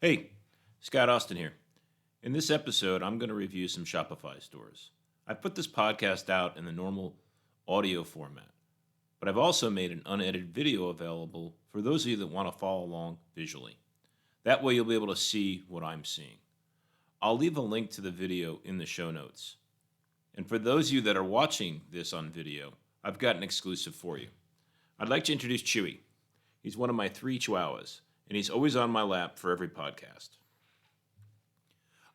Hey, Scott Austin here. In this episode, I'm going to review some Shopify stores. I've put this podcast out in the normal audio format, but I've also made an unedited video available for those of you that want to follow along visually. That way, you'll be able to see what I'm seeing. I'll leave a link to the video in the show notes. And for those of you that are watching this on video, I've got an exclusive for you. I'd like to introduce Chewy. He's one of my 3 Chihuahuas, and he's always on my lap for every podcast.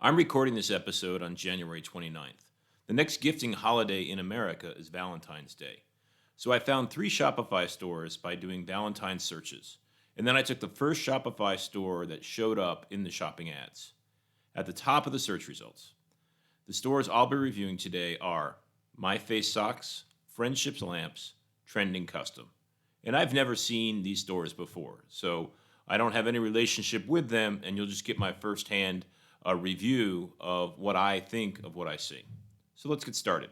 I'm recording this episode on January 29th. The next gifting holiday in America is Valentine's Day. So I found 3 Shopify stores by doing Valentine's searches. And then I took the first Shopify store that showed up in the shopping ads at the top of the search results. The stores I'll be reviewing today are My Face Socks, Friendships Lamps, Trending Custom. And I've never seen these stores before, so I don't have any relationship with them, and you'll just get my firsthand review of what I think of what I see. So let's get started.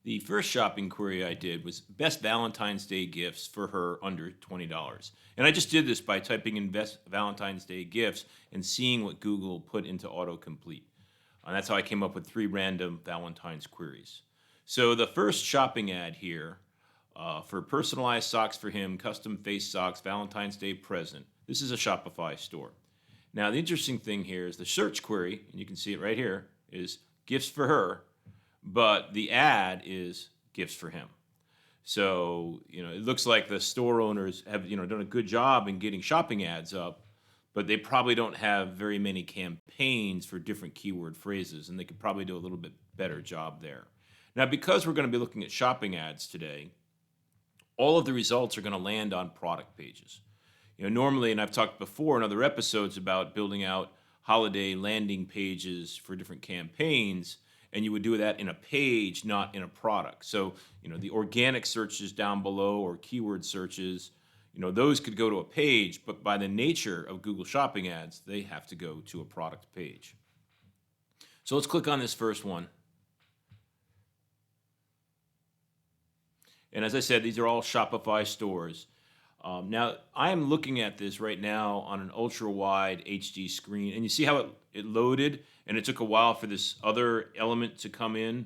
The first shopping query I did was best Valentine's Day gifts for her under $20. And I just did this by typing in best Valentine's Day gifts and seeing what Google put into autocomplete. And that's how I came up with 3 random Valentine's queries. So the first shopping ad here for personalized socks for him, custom face socks, Valentine's Day present. This is a Shopify store. Now, the interesting thing here is the search query, and you can see it right here, is gifts for her, but the ad is gifts for him. So, it looks like the store owners have, done a good job in getting shopping ads up, but they probably don't have very many campaigns for different keyword phrases, and they could probably do a little bit better job there. Now, because we're going to be looking at shopping ads today, all of the results are going to land on product pages. Normally, and I've talked before in other episodes about building out holiday landing pages for different campaigns, and you would do that in a page, not in a product. So, the organic searches down below or keyword searches, those could go to a page, but by the nature of Google Shopping ads, they have to go to a product page. So let's click on this first one. And as I said, these are all Shopify stores. Now, I am looking at this right now on an ultra-wide HD screen. And you see how it loaded? And it took a while for this other element to come in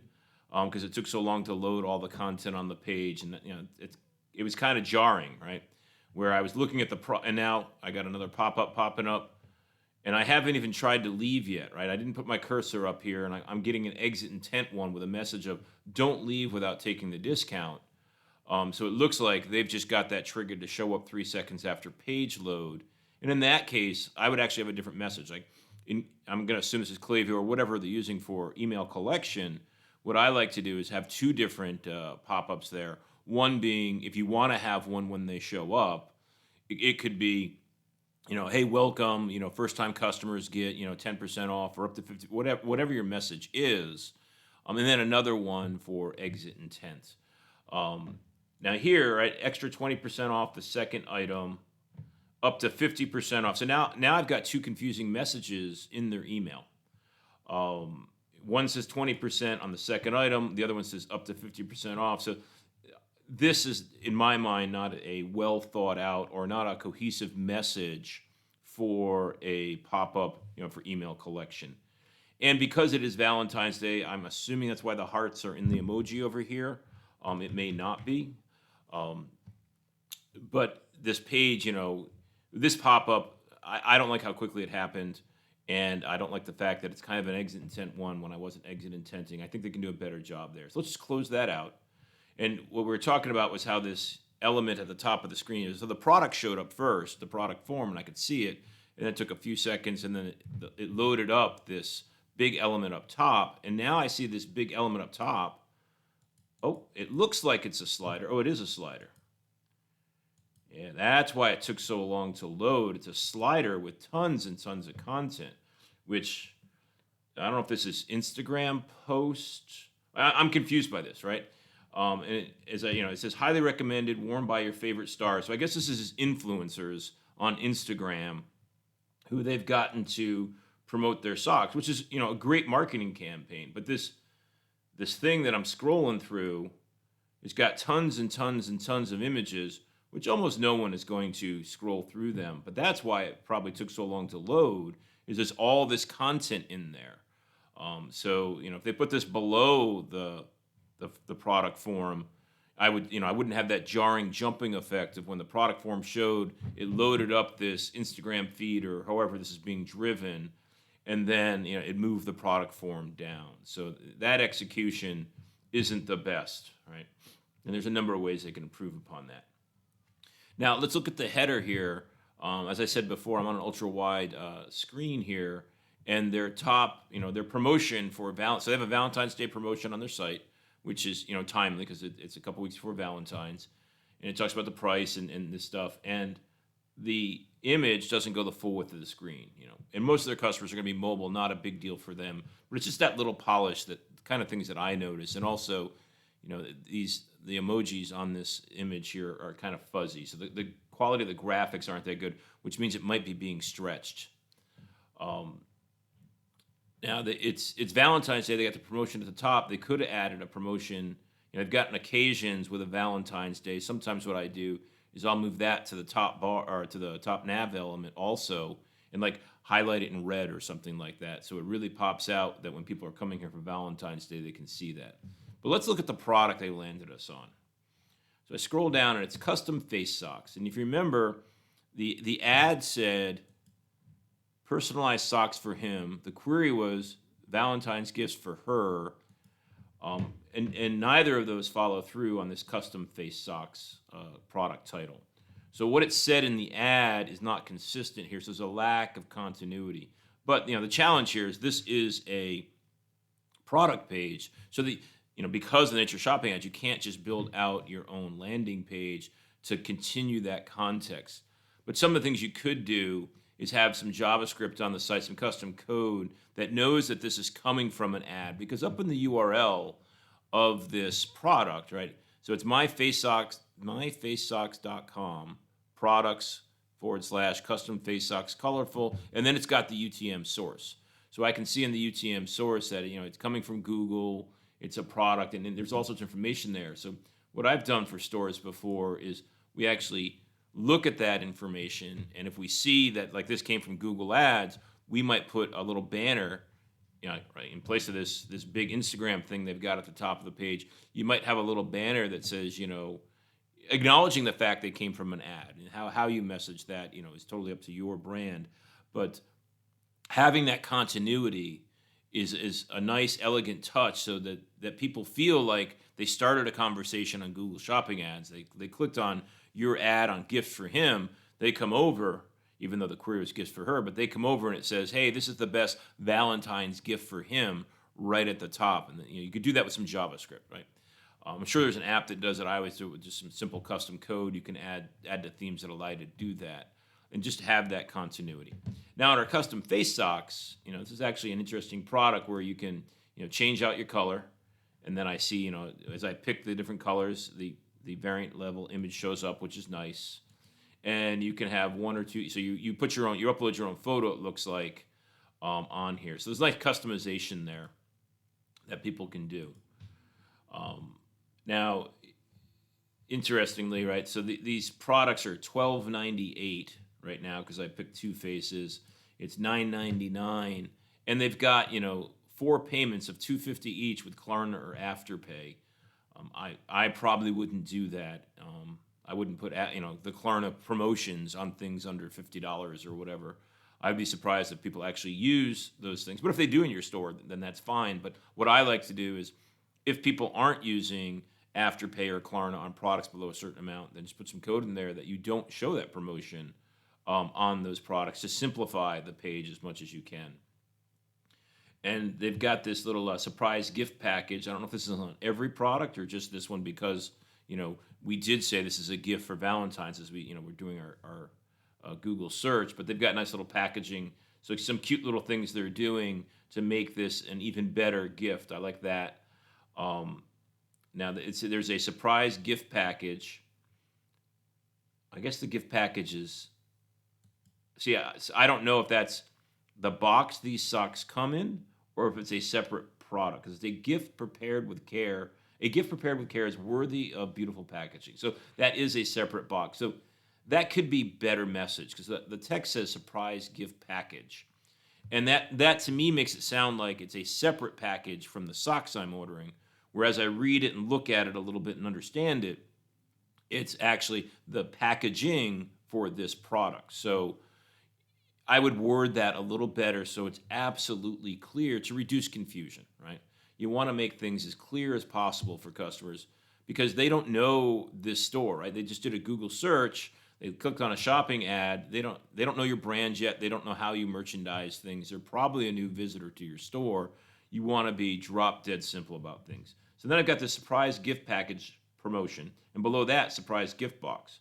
because it took so long to load all the content on the page. And it was kind of jarring, right? Where I was looking at and now I got another pop-up popping up. And I haven't even tried to leave yet, right? I didn't put my cursor up here. And I'm getting an exit intent one with a message of don't leave without taking the discount. So it looks like they've just got that triggered to show up 3 seconds after page load. And in that case, I would actually have a different message. I'm going to assume this is Klaviyo or whatever they're using for email collection. What I like to do is have 2 different pop-ups there. One being, if you want to have one when they show up, it could be, hey, welcome, first-time customers get, 10% off or up to 50, whatever your message is. And then another one for exit intent. Now here, right, extra 20% off the second item, up to 50% off. So now I've got 2 confusing messages in their email. One says 20% on the second item. The other one says up to 50% off. So this is, in my mind, not a well thought out or not a cohesive message for a pop-up, for email collection. And because it is Valentine's Day, I'm assuming that's why the hearts are in the emoji over here. It may not be. But this page, this pop-up, I don't like how quickly it happened, and I don't like the fact that it's kind of an exit intent one when I wasn't exit intenting. I think they can do a better job there. So let's just close that out. And what we were talking about was how this element at the top of the screen is. So the product showed up first, the product form, and I could see it, and it took a few seconds, and then it loaded up this big element up top, and now I see this big element up top. Oh, it looks like it's a slider. Oh, it is a slider. Yeah, that's why it took so long to load. It's a slider with tons and tons of content, which I don't know if this is Instagram post. I'm confused by this, right? And it says highly recommended, worn by your favorite stars. So I guess this is influencers on Instagram who they've gotten to promote their socks, which is a great marketing campaign. But this thing that I'm scrolling through, it's got tons and tons and tons of images which almost no one is going to scroll through them. But that's why it probably took so long to load, is there's all this content in there. So if they put this below the product form, I wouldn't have that jarring jumping effect of when the product form showed it loaded up this Instagram feed or however this is being driven, and then it moved the product form down. So that execution isn't the best, right? And there's a number of ways they can improve upon that. Now let's look at the header here. As I said before, I'm on an ultra wide screen here, and their top, their promotion for so they have a Valentine's Day promotion on their site, which is timely because it's a couple weeks before Valentine's, and it talks about the price and this stuff, and the image doesn't go the full width of the screen, and most of their customers are going to be mobile, not a big deal for them, but it's just that little polish, that kind of things that I notice. And also the emojis on this image here are kind of fuzzy, so the quality of the graphics aren't that good, which means it might be being stretched. Now it's Valentine's Day. They got the promotion at the top. They could have added a promotion. I've gotten occasions with a Valentine's Day. Sometimes what I do is I'll move that to the top bar or to the top nav element also, and like highlight it in red or something like that, so it really pops out that when people are coming here for Valentine's Day, they can see that. But let's look at the product they landed us on. So I scroll down and it's custom face socks. And if you remember, the ad said personalized socks for him. The query was Valentine's gifts for her. And neither of those follow through on this custom face socks product title. So what it said in the ad is not consistent here. So there's a lack of continuity. But the challenge here is this is a product page. So because of the nature of shopping ads, you can't just build out your own landing page to continue that context. But some of the things you could do is have some JavaScript on the site, some custom code that knows that this is coming from an ad, because up in the URL of this product, right? So it's myfacesocks.com, products / custom face socks colorful, and then it's got the UTM source. So I can see in the UTM source that it's coming from Google, it's a product, and then there's all sorts of information there. So what I've done for stores before is we actually look at that information, and if we see that like this came from Google Ads, we might put a little banner, right in place of this big Instagram thing they've got at the top of the page. You might have a little banner that says, acknowledging the fact they came from an ad, and how you message that, is totally up to your brand. But having that continuity is a nice, elegant touch, so that people feel like they started a conversation on Google Shopping Ads. They clicked on your ad on gifts for him. They come over, even though the query was gifts for her, but they come over and it says, hey, this is the best Valentine's gift for him, right at the top. And you could do that with some JavaScript, right? I'm sure there's an app that does it. I always do it with just some simple custom code. You can add the themes that allow you to do that and just have that continuity. Now, in our custom face socks, this is actually an interesting product where you can, change out your color. And then I see, as I pick the different colors, the variant level image shows up, which is nice. And you can have one or two. So you put you upload your own photo, it looks like, on here. So there's nice customization there that people can do. Now, interestingly, right, so these products are $12.98 right now because I picked two faces. It's $9.99, and they've got 4 payments of $2.50 each with Klarna or Afterpay. I probably wouldn't do that. I wouldn't put the Klarna promotions on things under $50 or whatever. I'd be surprised if people actually use those things. But if they do in your store, then that's fine. But what I like to do is, if people aren't using Afterpay or Klarna on products below a certain amount, then just put some code in there that you don't show that promotion on those products to simplify the page as much as you can. And they've got this little surprise gift package. I don't know if this is on every product or just this one, because we did say this is a gift for Valentine's as we're doing our Google search. But they've got nice little packaging, so some cute little things they're doing to make this an even better gift. I like that. Now there's a surprise gift package. I guess the gift package is. See, I don't know if that's the box these socks come in, or if it's a separate product, because it's a gift prepared with care A gift prepared with care is worthy of beautiful packaging. So that is a separate box. So that could be better message because the text says surprise gift package. And that to me makes it sound like it's a separate package from the socks I'm ordering. Whereas I read it and look at it a little bit and understand it, it's actually the packaging for this product. So I would word that a little better so it's absolutely clear to reduce confusion, right? You want to make things as clear as possible for customers because they don't know this store, right? They just did a Google search, they clicked on a shopping ad, they don't know your brand yet, they don't know how you merchandise things. They're probably a new visitor to your store. You want to be drop dead simple about things. So then I've got the surprise gift package promotion, and below that, surprise gift box.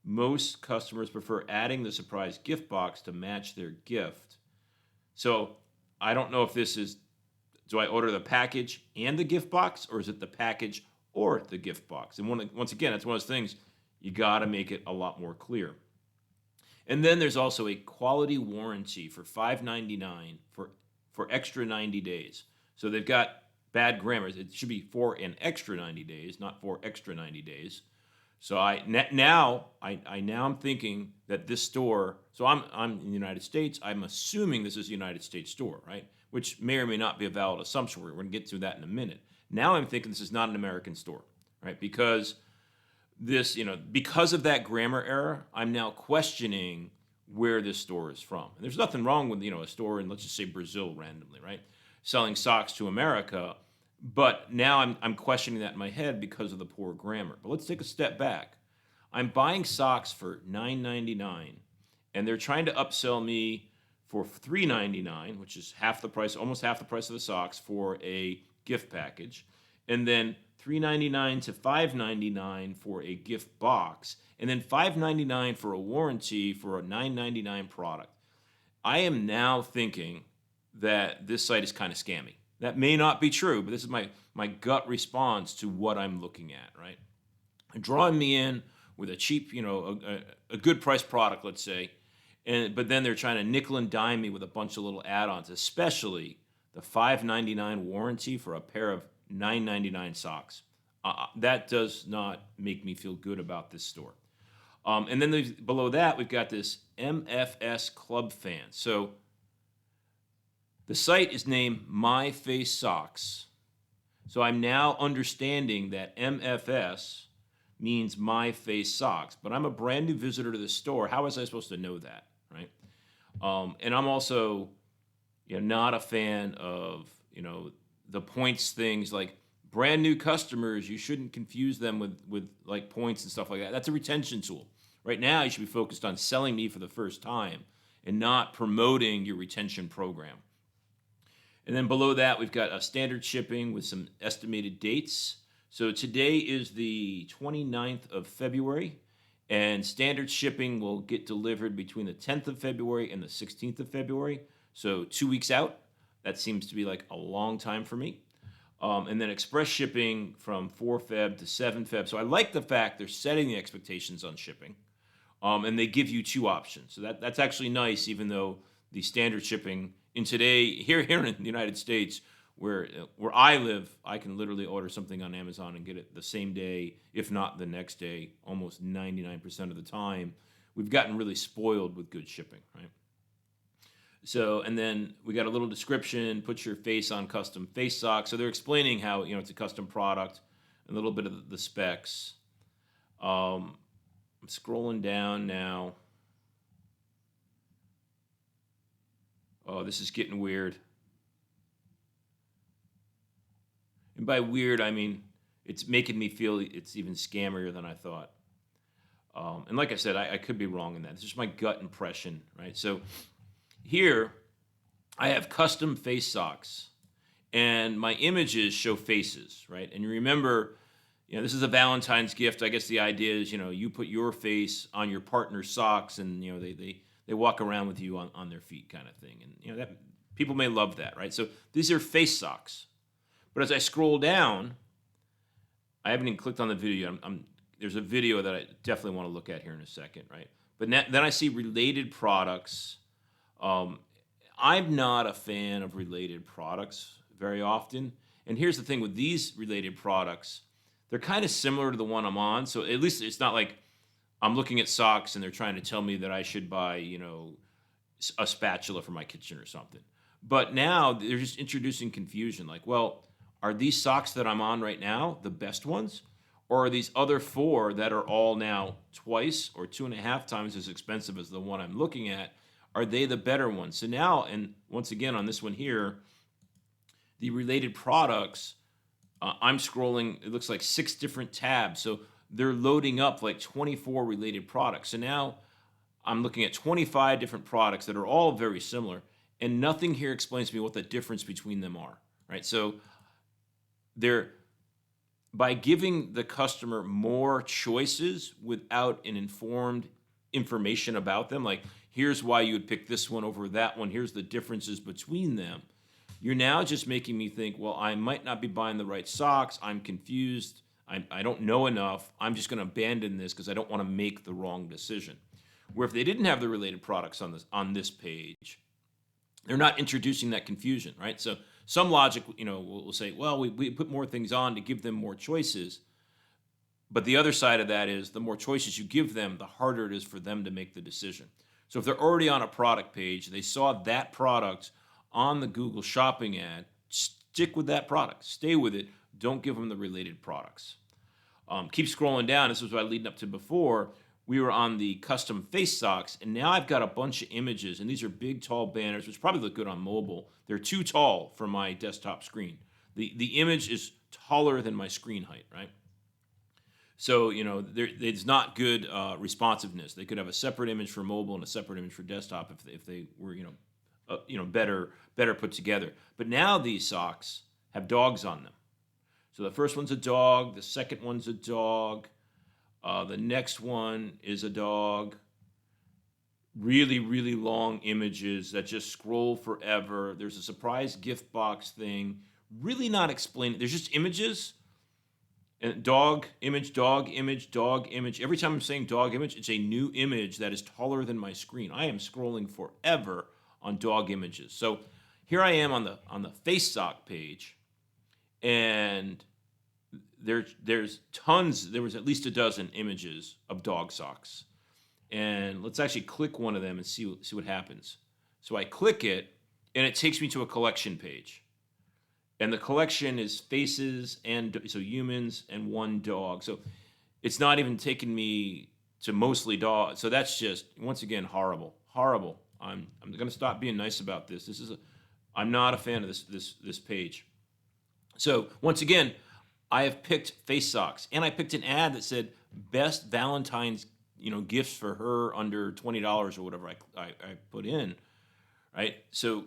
Most customers prefer adding the surprise gift box to match their gift. So I don't know if this is, do I order the package and the gift box, or is it the package or the gift box? And once again, it's one of those things you got to make it a lot more clear. And then there's also a quality warranty for $5.99 for extra 90 days. So they've got bad grammar. It should be for an extra 90 days, not for extra 90 days. So now I'm thinking that this store. So I'm in the United States. I'm assuming this is a United States store, right? Which may or may not be a valid assumption. We're going to get to that in a minute. Now I'm thinking this is not an American store, right? Because because of that grammar error, I'm now questioning where this store is from. And there's nothing wrong with a store in, let's just say, Brazil randomly, right? Selling socks to America. But now I'm questioning that in my head because of the poor grammar. But let's take a step back. I'm buying socks for $9.99, and they're trying to upsell me for $3.99, which is half the price, almost half the price of the socks for a gift package, and then $3.99 to $5.99 for a gift box, and then $5.99 for a warranty for a $9.99 product. I am now thinking that this site is kind of scammy. That may not be true, but this is my gut response to what I'm looking at, right? Drawing me in with a cheap, a good price product, let's say, but then they're trying to nickel and dime me with a bunch of little add-ons, especially the $5.99 warranty for a pair of $9.99 socks. That does not make me feel good about this store. And then below that, we've got this MFS Club Fan. So the site is named My Face Socks. So I'm now understanding that MFS means My Face Socks. But I'm a brand new visitor to the store. How was I supposed to know that, right? And I'm also not a fan of the points things like brand new customers. You shouldn't confuse them with like points and stuff like that. That's a retention tool. Right now, you should be focused on selling me for the first time and not promoting your retention program. And then below that, we've got a standard shipping with some estimated dates. So today is the 29th of February, and standard shipping will get delivered between the 10th of February and the 16th of February. So 2 weeks out. That seems to be like a long time for me. And then express shipping from 4 Feb to 7 Feb. So I like the fact they're setting the expectations on shipping. And they give you two options. So that's actually nice, even though the standard shipping here in the United States, where I live, I can literally order something on Amazon and get it the same day, if not the next day, almost 99% of the time. We've gotten really spoiled with good shipping, right? So, and then we got a little description, put your face on custom face socks. So they're explaining how, it's a custom product, a little bit of the specs. I'm scrolling down now. Oh, this is getting weird. And by weird, I mean, it's making me feel it's even scammier than I thought. And like I said, I could be wrong in that. It's just my gut impression, right? So here, I have custom face socks, and my images show faces, right? And you remember, this is a Valentine's gift. I guess the idea is, you put your face on your partner's socks, and they walk around with you on their feet, kind of thing. And that people may love that, right? So these are face socks. But as I scroll down, I haven't even clicked on the video. There's a video that I definitely want to look at here in a second, right? But then I see related products. I'm not a fan of related products very often. And here's the thing with these related products, they're kind of similar to the one I'm on. So at least it's not like I'm looking at socks and they're trying to tell me that I should buy, a spatula for my kitchen or something. But now they're just introducing confusion. Like, well, are these socks that I'm on right now the best ones? Or are these other four that are all now twice or 2.5 times as expensive as the one I'm looking at? Are they the better ones? So now, and once again on this one here, the related products, I'm scrolling, it looks like 6 different tabs. So they're loading up like 24 related products. So now I'm looking at 25 different products that are all very similar, and nothing here explains to me what the difference between them are, right? So they're by giving the customer more choices without an informed information about them, like here's why you would pick this one over that one, here's the differences between them. You're now just making me think, well, I might not be buying the right socks. I'm confused. I don't know enough. I'm just going to abandon this because I don't want to make the wrong decision. Where if they didn't have the related products on this page, they're not introducing that confusion, right? So some logic, will say, well, we put more things on to give them more choices. But the other side of that is the more choices you give them, the harder it is for them to make the decision. So if they're already on a product page, they saw that product on the Google shopping ad, stick with that product, stay with it. Don't give them the related products. Keep scrolling down. This was what I leading up to before. We were on the custom face socks, and now I've got a bunch of images, and these are big, tall banners, which probably look good on mobile. They're too tall for my desktop screen. The image is taller than my screen height, right? So, it's not good responsiveness. They could have a separate image for mobile and a separate image for desktop if they were, better put together. But now these socks have dogs on them. So the first one's a dog, the second one's a dog, the next one is a dog. Really, really long images that just scroll forever. There's a surprise gift box thing. Really not explained. There's just images. And dog image, dog image, dog image. Every time I'm saying dog image, it's a new image that is taller than my screen. I am scrolling forever on dog images. So here I am on the face sock page, and there's tons. There was at least a dozen images of dog socks, and let's actually click one of them and see what happens. So I click it, and it takes me to a collection page, and the collection is faces and so humans and one dog. So it's not even taking me to mostly dogs. So that's just once again horrible. I'm going to stop being nice about this. I'm not a fan of this page. So once again, I have picked face socks, and I picked an ad that said best Valentine's gifts for her under $20 or whatever I put in, right? So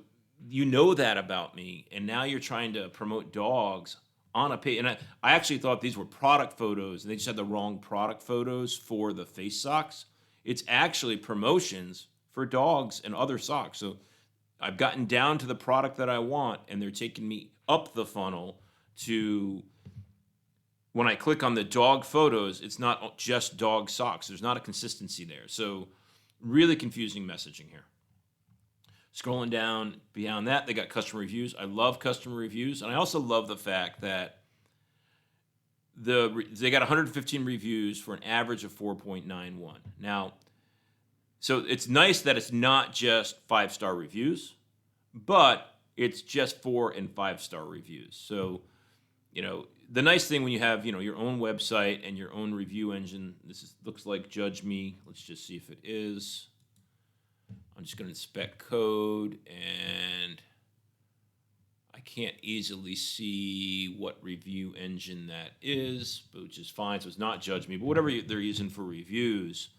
that about me, and now you're trying to promote dogs on a page. And I actually thought these were product photos, and they just had the wrong product photos for the face socks. It's actually promotions for dogs and other socks. So I've gotten down to the product that I want, and they're taking me up the funnel to when I click on the dog photos, it's not just dog socks. There's not a consistency there. So really confusing messaging here. Scrolling down beyond that, they got customer reviews. I love customer reviews, and I also love the fact that they got 115 reviews for an average of 4.91. Now, so it's nice that it's not just 5-star reviews, but it's just 4 and 5-star reviews. So, the nice thing when you have, your own website and your own review engine, looks like Judge Me. Let's just see if it is. I'm just going to inspect code, and I can't easily see what review engine that is, but which is fine. So it's not Judge Me, but whatever they're using for reviews,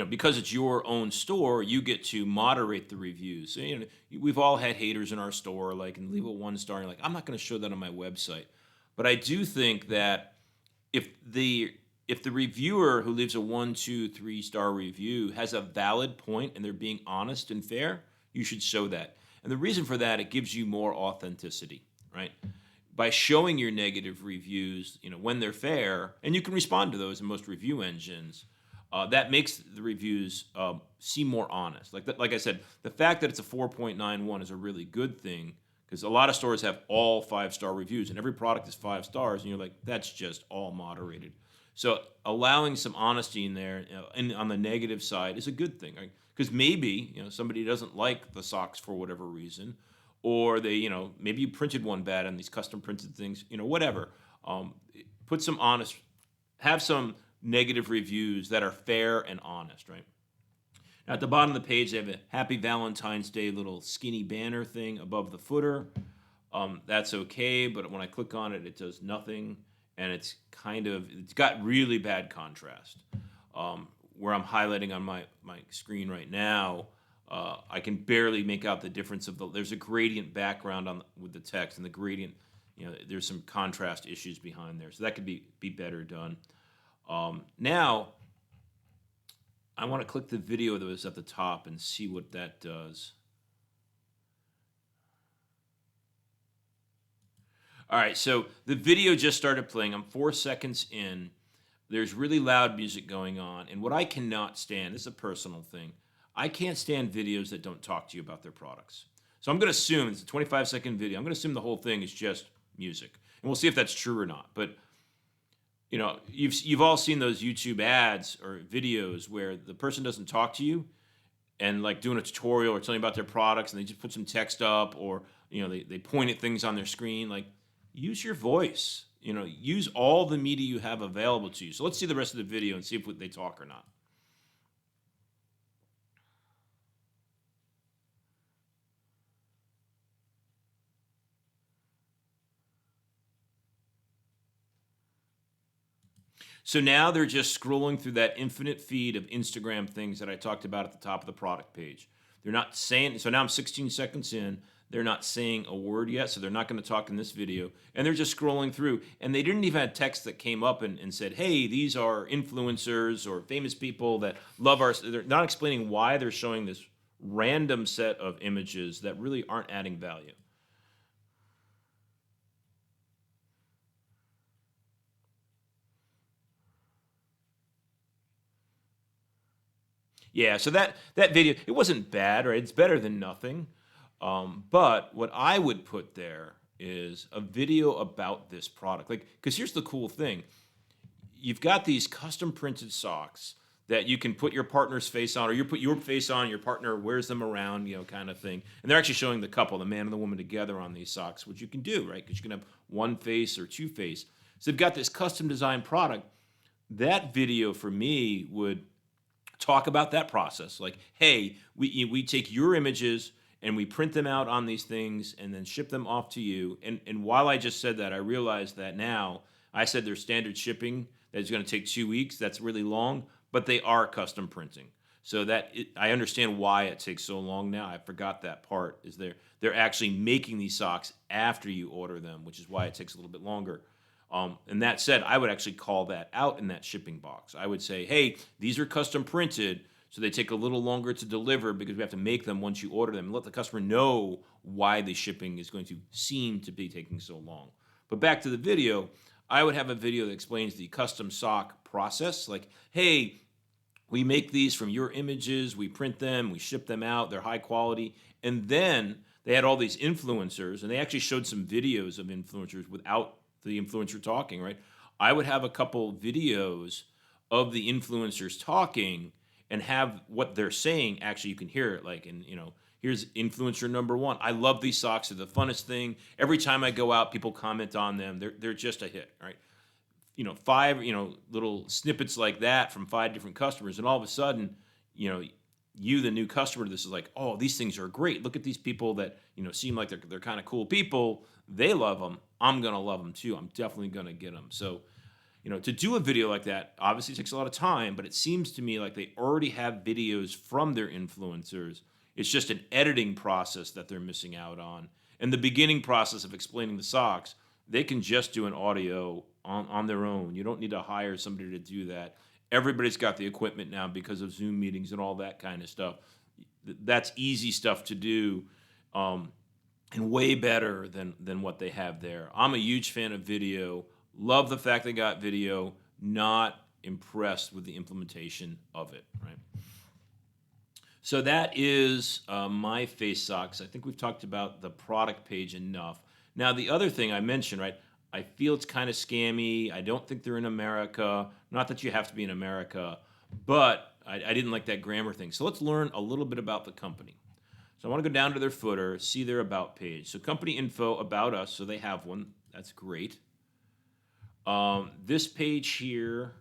because it's your own store, you get to moderate the reviews. So, we've all had haters in our store, and leave a 1-star, and you're like, I'm not going to show that on my website. But I do think that if the reviewer who leaves a 1, 2, 3-star review has a valid point and they're being honest and fair, you should show that. And the reason for that, it gives you more authenticity, right? By showing your negative reviews, when they're fair, and you can respond to those in most review engines, That makes the reviews seem more honest. Like I said, the fact that it's a 4.91 is a really good thing because a lot of stores have all 5-star reviews and every product is 5 stars, and you're like, that's just all moderated. So allowing some honesty in there, and on the negative side, is a good thing. Because maybe somebody doesn't like the socks for whatever reason, or they maybe you printed one bad on these custom printed things, whatever. Um, Put some honest, have some negative reviews that are fair and honest, right? Now, at the bottom of the page, they have a Happy Valentine's Day little skinny banner thing above the footer. That's okay, but when I click on it, it does nothing, and it's got really bad contrast. Where I'm highlighting on my screen right now, I can barely make out the difference there's a gradient background with the text, and the gradient, there's some contrast issues behind there, so that could be better done. Now, I want to click the video that was at the top and see what that does. All right, so the video just started playing. I'm 4 seconds in. There's really loud music going on. And what I cannot stand, this is a personal thing, I can't stand videos that don't talk to you about their products. So I'm going to assume it's a 25-second video. I'm going to assume the whole thing is just music. And we'll see if that's true or not. But you've all seen those YouTube ads or videos where the person doesn't talk to you and like doing a tutorial or telling you about their products, and they just put some text up, or they point at things on their screen. Like, use your voice. Use all the media you have available to you. So let's see the rest of the video and see if they talk or not. So now they're just scrolling through that infinite feed of Instagram things that I talked about at the top of the product page. They're not saying, so now I'm 16 seconds in. They're not saying a word yet, so they're not going to talk in this video. And they're just scrolling through. And they didn't even have text that came up and said, hey, these are influencers or famous people that love our... They're not explaining why they're showing this random set of images that really aren't adding value. Yeah, so that video, it wasn't bad, right? It's better than nothing. But what I would put there is a video about this product. Like, because here's the cool thing. You've got these custom printed socks that you can put your partner's face on, or you put your face on, your partner wears them around, kind of thing. And they're actually showing the couple, the man and the woman together on these socks, which you can do, right? Because you can have one face or two face. So they've got this custom designed product. That video for me would talk about that process. Like, hey, we take your images and we print them out on these things and then ship them off to you. And while I just said that, I realized that now. I said there's standard shipping that is going to take 2 weeks. That's really long, but they are custom printing. So I understand why it takes so long now. I forgot that part. Is they're actually making these socks after you order them, which is why it takes a little bit longer. And that said, I would actually call that out in that shipping box. I would say, hey, these are custom printed, so they take a little longer to deliver because we have to make them once you order them, and let the customer know why the shipping is going to seem to be taking so long. But back to the video, I would have a video that explains the custom sock process. Like, hey, we make these from your images, we print them, we ship them out, they're high quality. And then they had all these influencers, and they actually showed some videos of influencers without the influencer talking, right? I would have a couple videos of the influencers talking and have what they're saying. Actually, you can hear it, like, and here's influencer number one. I love these socks. They're the funnest thing. Every time I go out, people comment on them. They're just a hit, right? 5 little snippets like that from 5 different customers, and all of a sudden, you, the new customer, this is like, oh, these things are great. Look at these people that seem like they're kind of cool people. They love them. I'm gonna love them too. I'm definitely gonna get them. So, to do a video like that obviously takes a lot of time, but it seems to me like they already have videos from their influencers. It's just an editing process that they're missing out on. And the beginning process of explaining the socks, they can just do an audio on their own. You don't need to hire somebody to do that. Everybody's got the equipment now because of Zoom meetings and all that kind of stuff. That's easy stuff to do, and way better than what they have there. I'm a huge fan of video. Love the fact they got video. Not impressed with the implementation of it, right? So that is my face socks. I think we've talked about the product page enough. Now, the other thing I mentioned, right? I feel it's kind of scammy. I don't think they're in America. Not that you have to be in America, but I didn't like that grammar thing. So let's learn a little bit about the company. So I want to go down to their footer, see their about page. So company info, about us, so they have one. That's great. This page here,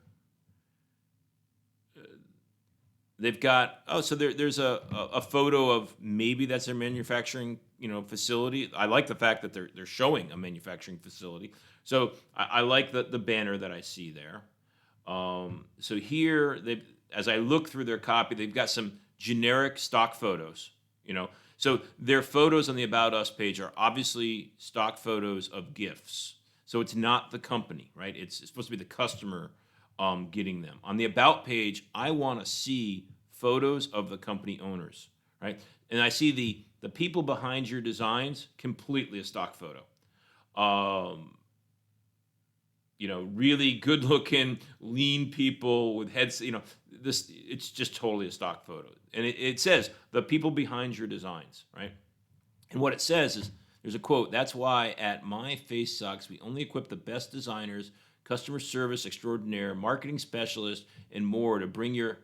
they've got, so there's a photo of maybe that's their manufacturing, facility. I like the fact that they're showing a manufacturing facility. So I like the banner that I see there. So here, as I look through their copy, they've got some generic stock photos, So their photos on the About Us page are obviously stock photos of gifts. So it's not the company, right? It's supposed to be the customer getting them. On the About page, I want to see photos of the company owners, right? And I see the people behind your designs, completely a stock photo. Really good looking, lean people with heads, it's just totally a stock photo. And it says the people behind your designs, right? And what it says is, there's a quote, "That's why at My Face Socks, we only equip the best designers, customer service extraordinaire, marketing specialists, and more to bring your,"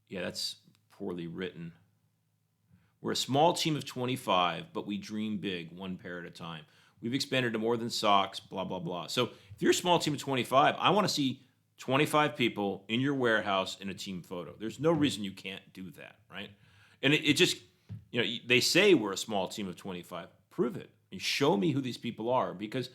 yeah, that's poorly written. "We're a small team of 25, but we dream big, one pair at a time. We've expanded to more than socks, blah, blah, blah." So if you're a small team of 25, I want to see 25 people in your warehouse in a team photo. There's no reason you can't do that, right? And it just, they say we're a small team of 25. Prove it. And show me who these people are, because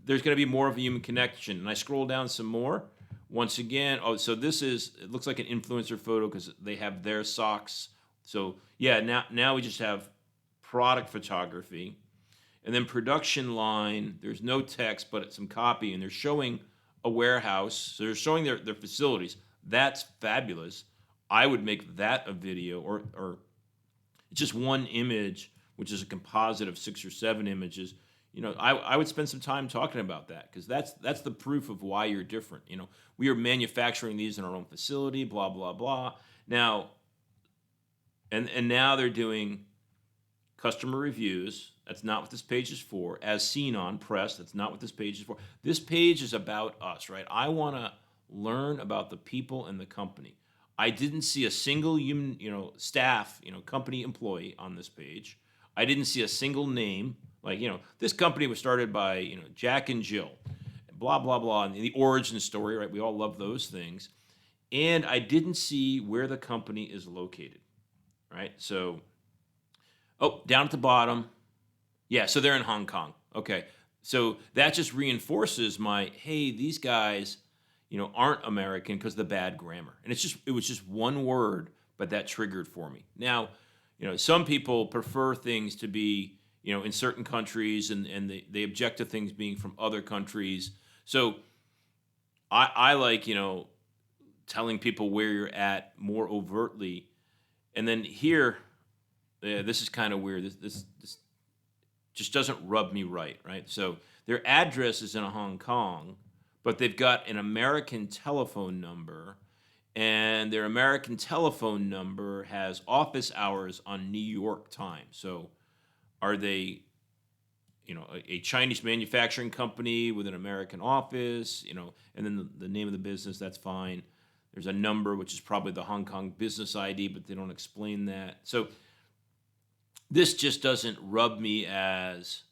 there's going to be more of a human connection. And I scroll down some more. Once again, so it looks like an influencer photo because they have their socks. So yeah, now we just have product photography. And then production line, there's no text, but it's some copy, and they're showing a warehouse. So they're showing their facilities. That's fabulous. I would make that a video, or it's just one image, which is a composite of 6 or 7 images. I would spend some time talking about that, because that's the proof of why you're different. We are manufacturing these in our own facility, blah, blah, blah. Now, and now they're doing customer reviews. That's not what this page is for. As seen on press, that's not what this page is for. This page is about us, right? I want to learn about the people in the company. I didn't see a single human, staff, company employee on this page. I didn't see a single name. Like, this company was started by, Jack and Jill, blah, blah, blah, and the origin story, right? We all love those things. And I didn't see where the company is located, right? So, down at the bottom. Yeah, so they're in Hong Kong. Okay. So that just reinforces hey, these guys, aren't American because of the bad grammar. And it was just one word, but that triggered for me. Now, some people prefer things to be, in certain countries, and they object to things being from other countries. So I like, telling people where you're at more overtly. And then here, this is kind of weird. This just doesn't rub me right? So their address is in Hong Kong, but they've got an American telephone number, and their American telephone number has office hours on New York time. So are they, a Chinese manufacturing company with an American office, and then the name of the business, that's fine. There's a number, which is probably the Hong Kong business ID, but they don't explain that. So this just doesn't rub me as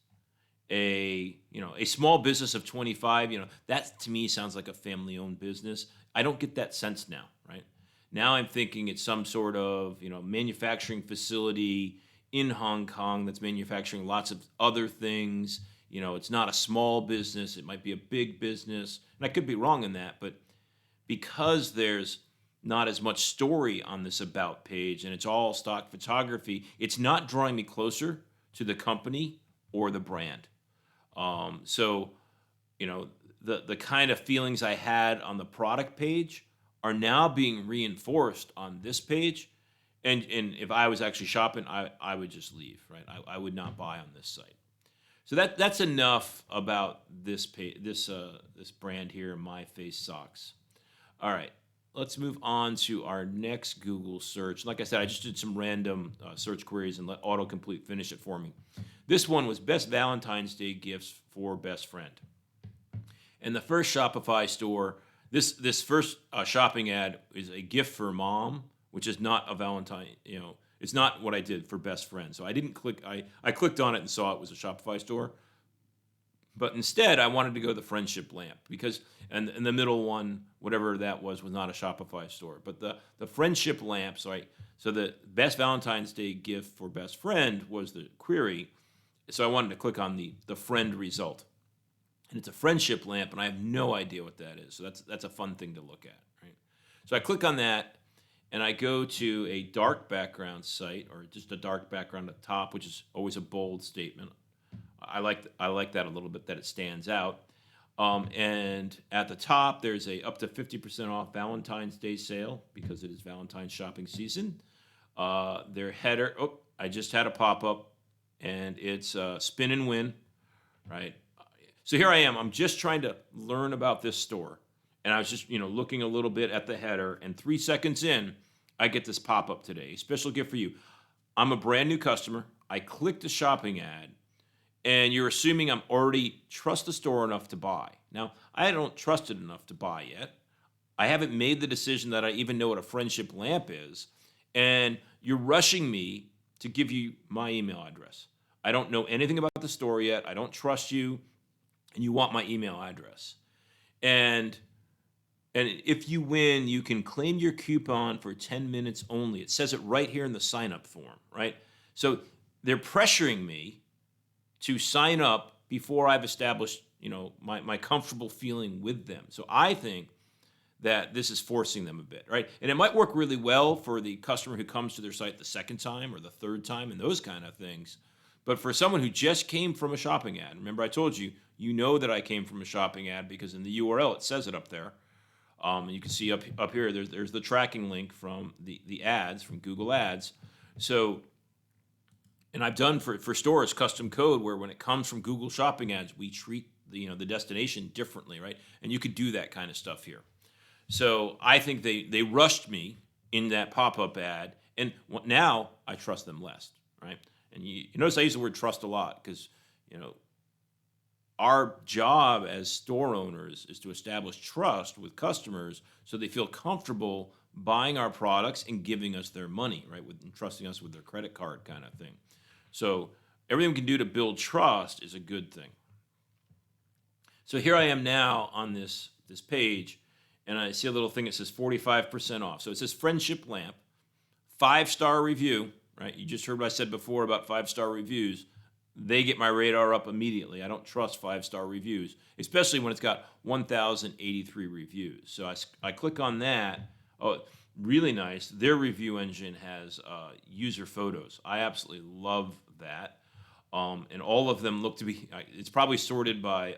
a small business of 25. That to me sounds like a family-owned business. I don't get that sense now, right? Now I'm thinking it's some sort of, manufacturing facility in Hong Kong that's manufacturing lots of other things. It's not a small business. It might be a big business. And I could be wrong in that, but because there's not as much story on this about page, and it's all stock photography, it's not drawing me closer to the company or the brand. So, the kind of feelings I had on the product page are now being reinforced on this page. And if I was actually shopping, I would just leave, right? I would not buy on this site. So that's enough about this brand here, My Face Socks. All right, let's move on to our next Google search. Like I said, I just did some random search queries and let autocomplete finish it for me. This one was best Valentine's Day gifts for best friend. And the first Shopify store, this first shopping ad is a gift for mom, which is not a Valentine. It's not what I did for best friend. So I didn't click. I clicked on it and saw it was a Shopify store. But instead, I wanted to go the friendship lamp because, and the middle one, whatever that was not a Shopify store. But the friendship lamp, so the best Valentine's Day gift for best friend was the query. So I wanted to click on the friend result. And it's a friendship lamp, and I have no idea what that is. So that's a fun thing to look at, right? So I click on that, and I go to a dark background site, or just a dark background at the top, which is always a bold statement. I like that a little bit, that it stands out. And at the top, there's a up to 50% off Valentine's Day sale because it is Valentine's shopping season. Their header, I just had a pop-up, and it's spin and win, right? So here I am. I'm just trying to learn about this store. And I was just, looking a little bit at the header. And 3 seconds in, I get this pop-up today. Special gift for you. I'm a brand new customer. I click the shopping ad. And you're assuming I'm already trust the store enough to buy. Now, I don't trust it enough to buy yet. I haven't made the decision that I even know what a friendship lamp is. And you're rushing me to give you my email address. I don't know anything about the store yet. I don't trust you. And you want my email address. And if you win, you can claim your coupon for 10 minutes only. It says it right here in the sign-up form, right? So they're pressuring me to sign up before I've established, my comfortable feeling with them. So I think that this is forcing them a bit, right? And it might work really well for the customer who comes to their site the second time or the third time and those kind of things. But for someone who just came from a shopping ad, remember I told you, that I came from a shopping ad because in the URL it says it up there. And you can see up here, there's the tracking link from the ads, from Google Ads. So, and I've done for stores custom code where when it comes from Google shopping ads, we treat the destination differently, right? And you could do that kind of stuff here. So I think they rushed me in that pop-up ad, and now I trust them less, right? And you notice I use the word trust a lot because, our job as store owners is to establish trust with customers so they feel comfortable buying our products and giving us their money, right? And trusting us with their credit card kind of thing. So everything we can do to build trust is a good thing. So here I am now on this page, and I see a little thing that says 45% off. So it says friendship lamp, 5-star review, right? You just heard what I said before about 5-star reviews. They get my radar up immediately. I don't trust 5-star reviews, especially when it's got 1,083 reviews. So I click on that. Oh, really nice. Their review engine has user photos. I absolutely love that. And all of them look to be, it's probably sorted by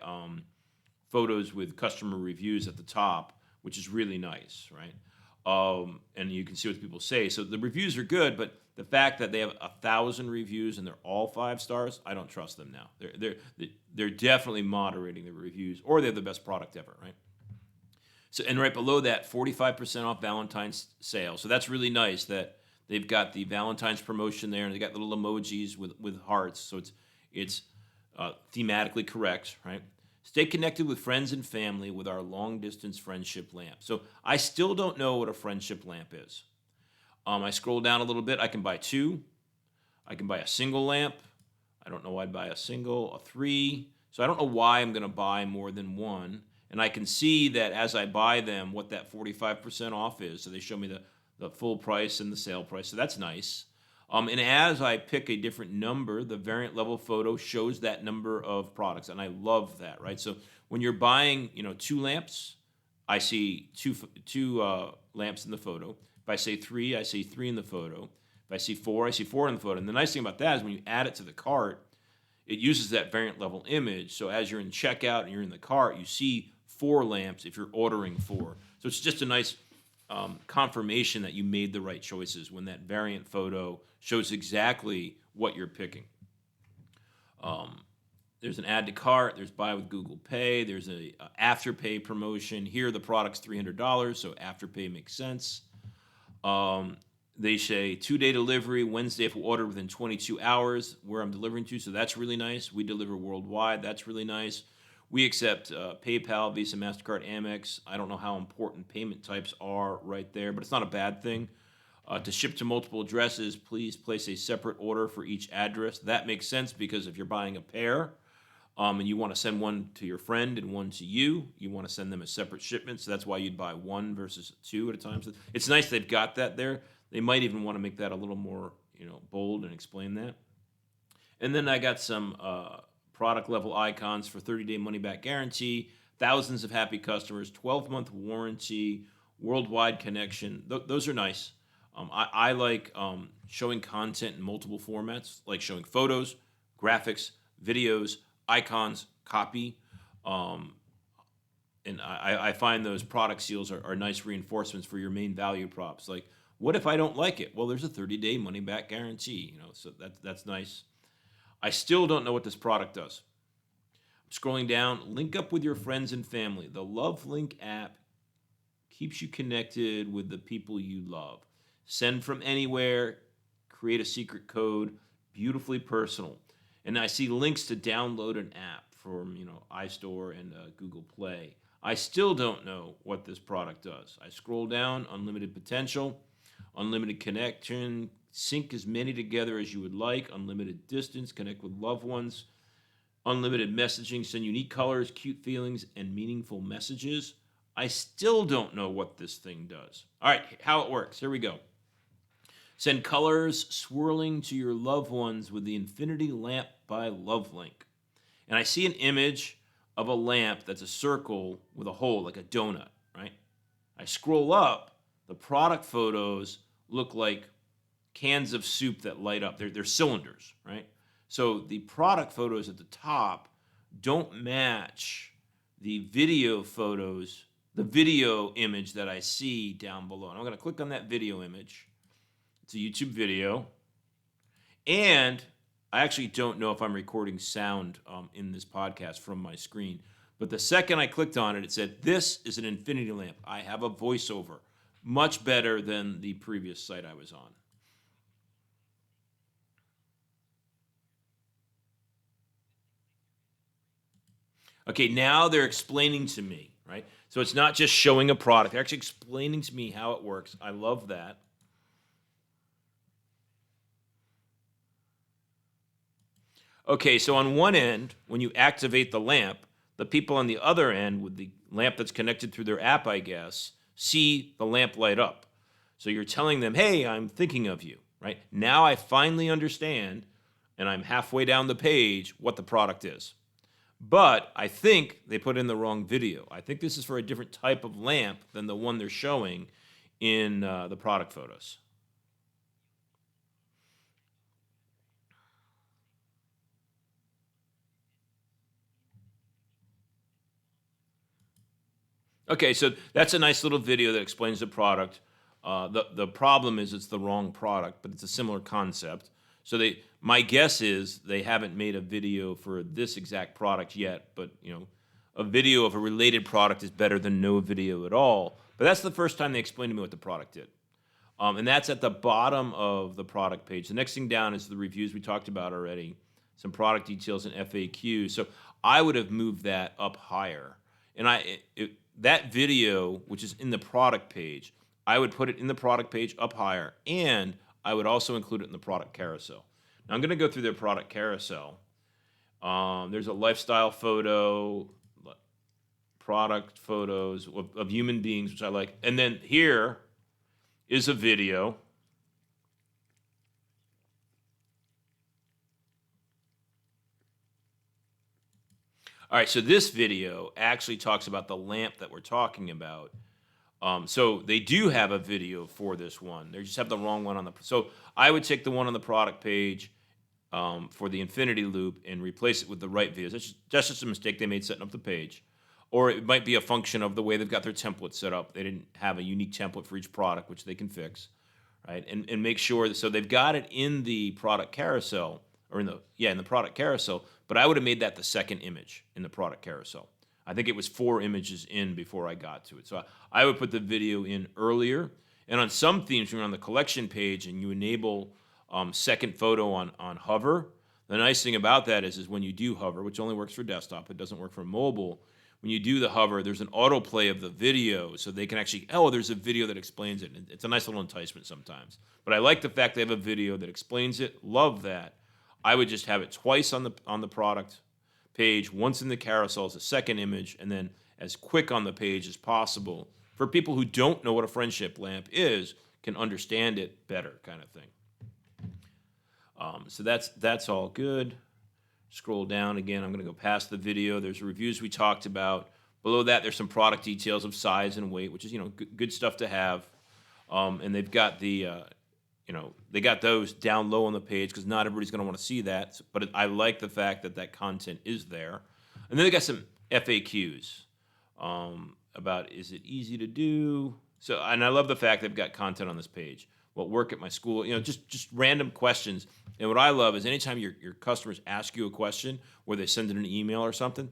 photos with customer reviews at the top, which is really nice, right? And you can see what people say. So the reviews are good, but the fact that they have 1,000 reviews and they're all 5 stars, I don't trust them now. They're definitely moderating the reviews, or they have the best product ever, right? So, and right below that, 45% off Valentine's sale. So that's really nice that they've got the Valentine's promotion there, and they got little emojis with hearts. So it's thematically correct, right? Stay connected with friends and family with our long-distance friendship lamp. So I still don't know what a friendship lamp is. I scroll down a little bit. I can buy 2. I can buy a single lamp. I don't know why I'd buy a single, a 3. So I don't know why I'm going to buy more than one. And I can see that as I buy them, what that 45% off is. So they show me the full price and the sale price. So that's nice. And as I pick a different number, the variant level photo shows that number of products. And I love that, right? So when you're buying, 2 lamps, I see two lamps in the photo. If I say 3, I see 3 in the photo. If I see 4, I see 4 in the photo. And the nice thing about that is when you add it to the cart, it uses that variant level image. So as you're in checkout and you're in the cart, you see 4 lamps if you're ordering 4. So it's just a nice confirmation that you made the right choices when that variant photo shows exactly what you're picking. There's an add to cart. There's buy with Google Pay. There's a afterpay promotion. Here, the product's $300, so afterpay makes sense. Um, they say 2-day delivery, Wednesday if we order within 22 hours where I'm delivering to, so that's really nice. We deliver worldwide. That's really nice. We accept PayPal, Visa, MasterCard, Amex. I don't know how important payment types are right there, but it's not a bad thing. To ship to multiple addresses, please place a separate order for each address. That makes sense because if you're buying a pair and you want to send one to your friend and one to you, you want to send them as separate shipments. So that's why you'd buy one versus two at a time. So it's nice they've got that there. They might even want to make that a little more, bold and explain that. And then I got some product level icons for 30-day money back guarantee, thousands of happy customers, 12-month warranty, worldwide connection. Those are nice. I like showing content in multiple formats, like showing photos, graphics, videos, icons, copy. And I find those product seals are nice reinforcements for your main value props. Like, what if I don't like it? Well, there's a 30-day money back guarantee, so that's nice. I still don't know what this product does. I'm scrolling down, link up with your friends and family. The Love Link app keeps you connected with the people you love. Send from anywhere, create a secret code, beautifully personal. And I see links to download an app from, iStore and Google Play. I still don't know what this product does. I scroll down, unlimited potential, unlimited connection, sync as many together as you would like, unlimited distance, connect with loved ones, unlimited messaging, send unique colors, cute feelings, and meaningful messages. I still don't know what this thing does. All right, how it works. Here we go. Send colors swirling to your loved ones with the Infinity Lamp by LoveLink. And I see an image of a lamp that's a circle with a hole, like a donut, right? I scroll up, the product photos look like cans of soup that light up. They're cylinders, right? So the product photos at the top don't match the video photos, the video image that I see down below. And I'm going to click on that video image. It's a YouTube video. And I actually don't know if I'm recording sound in this podcast from my screen. But the second I clicked on it, it said, this is an infinity lamp. I have a voiceover. Much better than the previous site I was on. Okay, now they're explaining to me, right? So it's not just showing a product. They're actually explaining to me how it works. I love that. Okay, so on one end, when you activate the lamp, the people on the other end with the lamp that's connected through their app, I guess, see the lamp light up. So you're telling them, hey, I'm thinking of you, right? Now I finally understand, and I'm halfway down the page, what the product is. But I think they put in the wrong video. I think this is for a different type of lamp than the one they're showing in the product photos. Okay, so that's a nice little video that explains the product. The problem is it's the wrong product, but it's a similar concept. So my guess is they haven't made a video for this exact product yet, but a video of a related product is better than no video at all. But that's the first time they explained to me what the product did. And that's at the bottom of the product page. The next thing down is the reviews we talked about already, some product details and FAQs. So I would have moved that up higher. And that video, which is in the product page, I would put it in the product page up higher, and I would also include it in the product carousel. Now I'm going to go through their product carousel. There's a lifestyle photo, product photos of human beings, which I like. And then here is a video. All right, so this video actually talks about the lamp that we're talking about. So they do have a video for this one. They just have the wrong one on the. So I would take the one on the product page for the infinity loop and replace it with the right video. That's just a mistake they made setting up the page. Or it might be a function of the way they've got their template set up. They didn't have a unique template for each product, which they can fix, right? And make sure that, so they've got it in the product carousel or in the product carousel, but I would have made that the second image in the product carousel. I think it was 4 images in before I got to it. So I would put the video in earlier. And on some themes, when you're on the collection page and you enable second photo on hover, the nice thing about that is when you do hover, which only works for desktop, it doesn't work for mobile. When you do the hover, there's an autoplay of the video, so they can actually, there's a video that explains it. It's a nice little enticement sometimes. But I like the fact they have a video that explains it. Love that. I would just have it twice on the product page, once in the carousel as a second image, and then as quick on the page as possible for people who don't know what a friendship lamp is, can understand it better, kind of thing. So that's all good. Scroll down again. I'm going to go past the video. There's reviews we talked about. Below that, there's some product details of size and weight, which is good stuff to have. And they've got they got those down low on the page because not everybody's going to want to see that. But I like the fact that content is there. And then they got some FAQs about, is it easy to do? So, and I love the fact they've got content on this page. What work at my school, just random questions. And what I love is anytime your customers ask you a question, where they send in an email or something,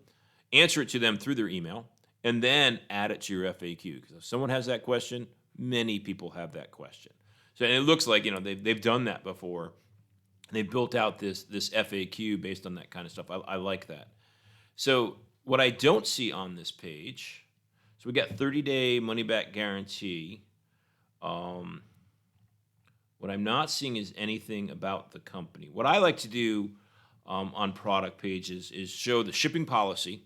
answer it to them through their email, and then add it to your FAQ. Because if someone has that question, many people have that question. So, and it looks like they've done that before. They built out this FAQ based on that kind of stuff. I like that. So what I don't see on this page, so we got 30-day money-back guarantee. What I'm not seeing is anything about the company. What I like to do on product pages is show the shipping policy.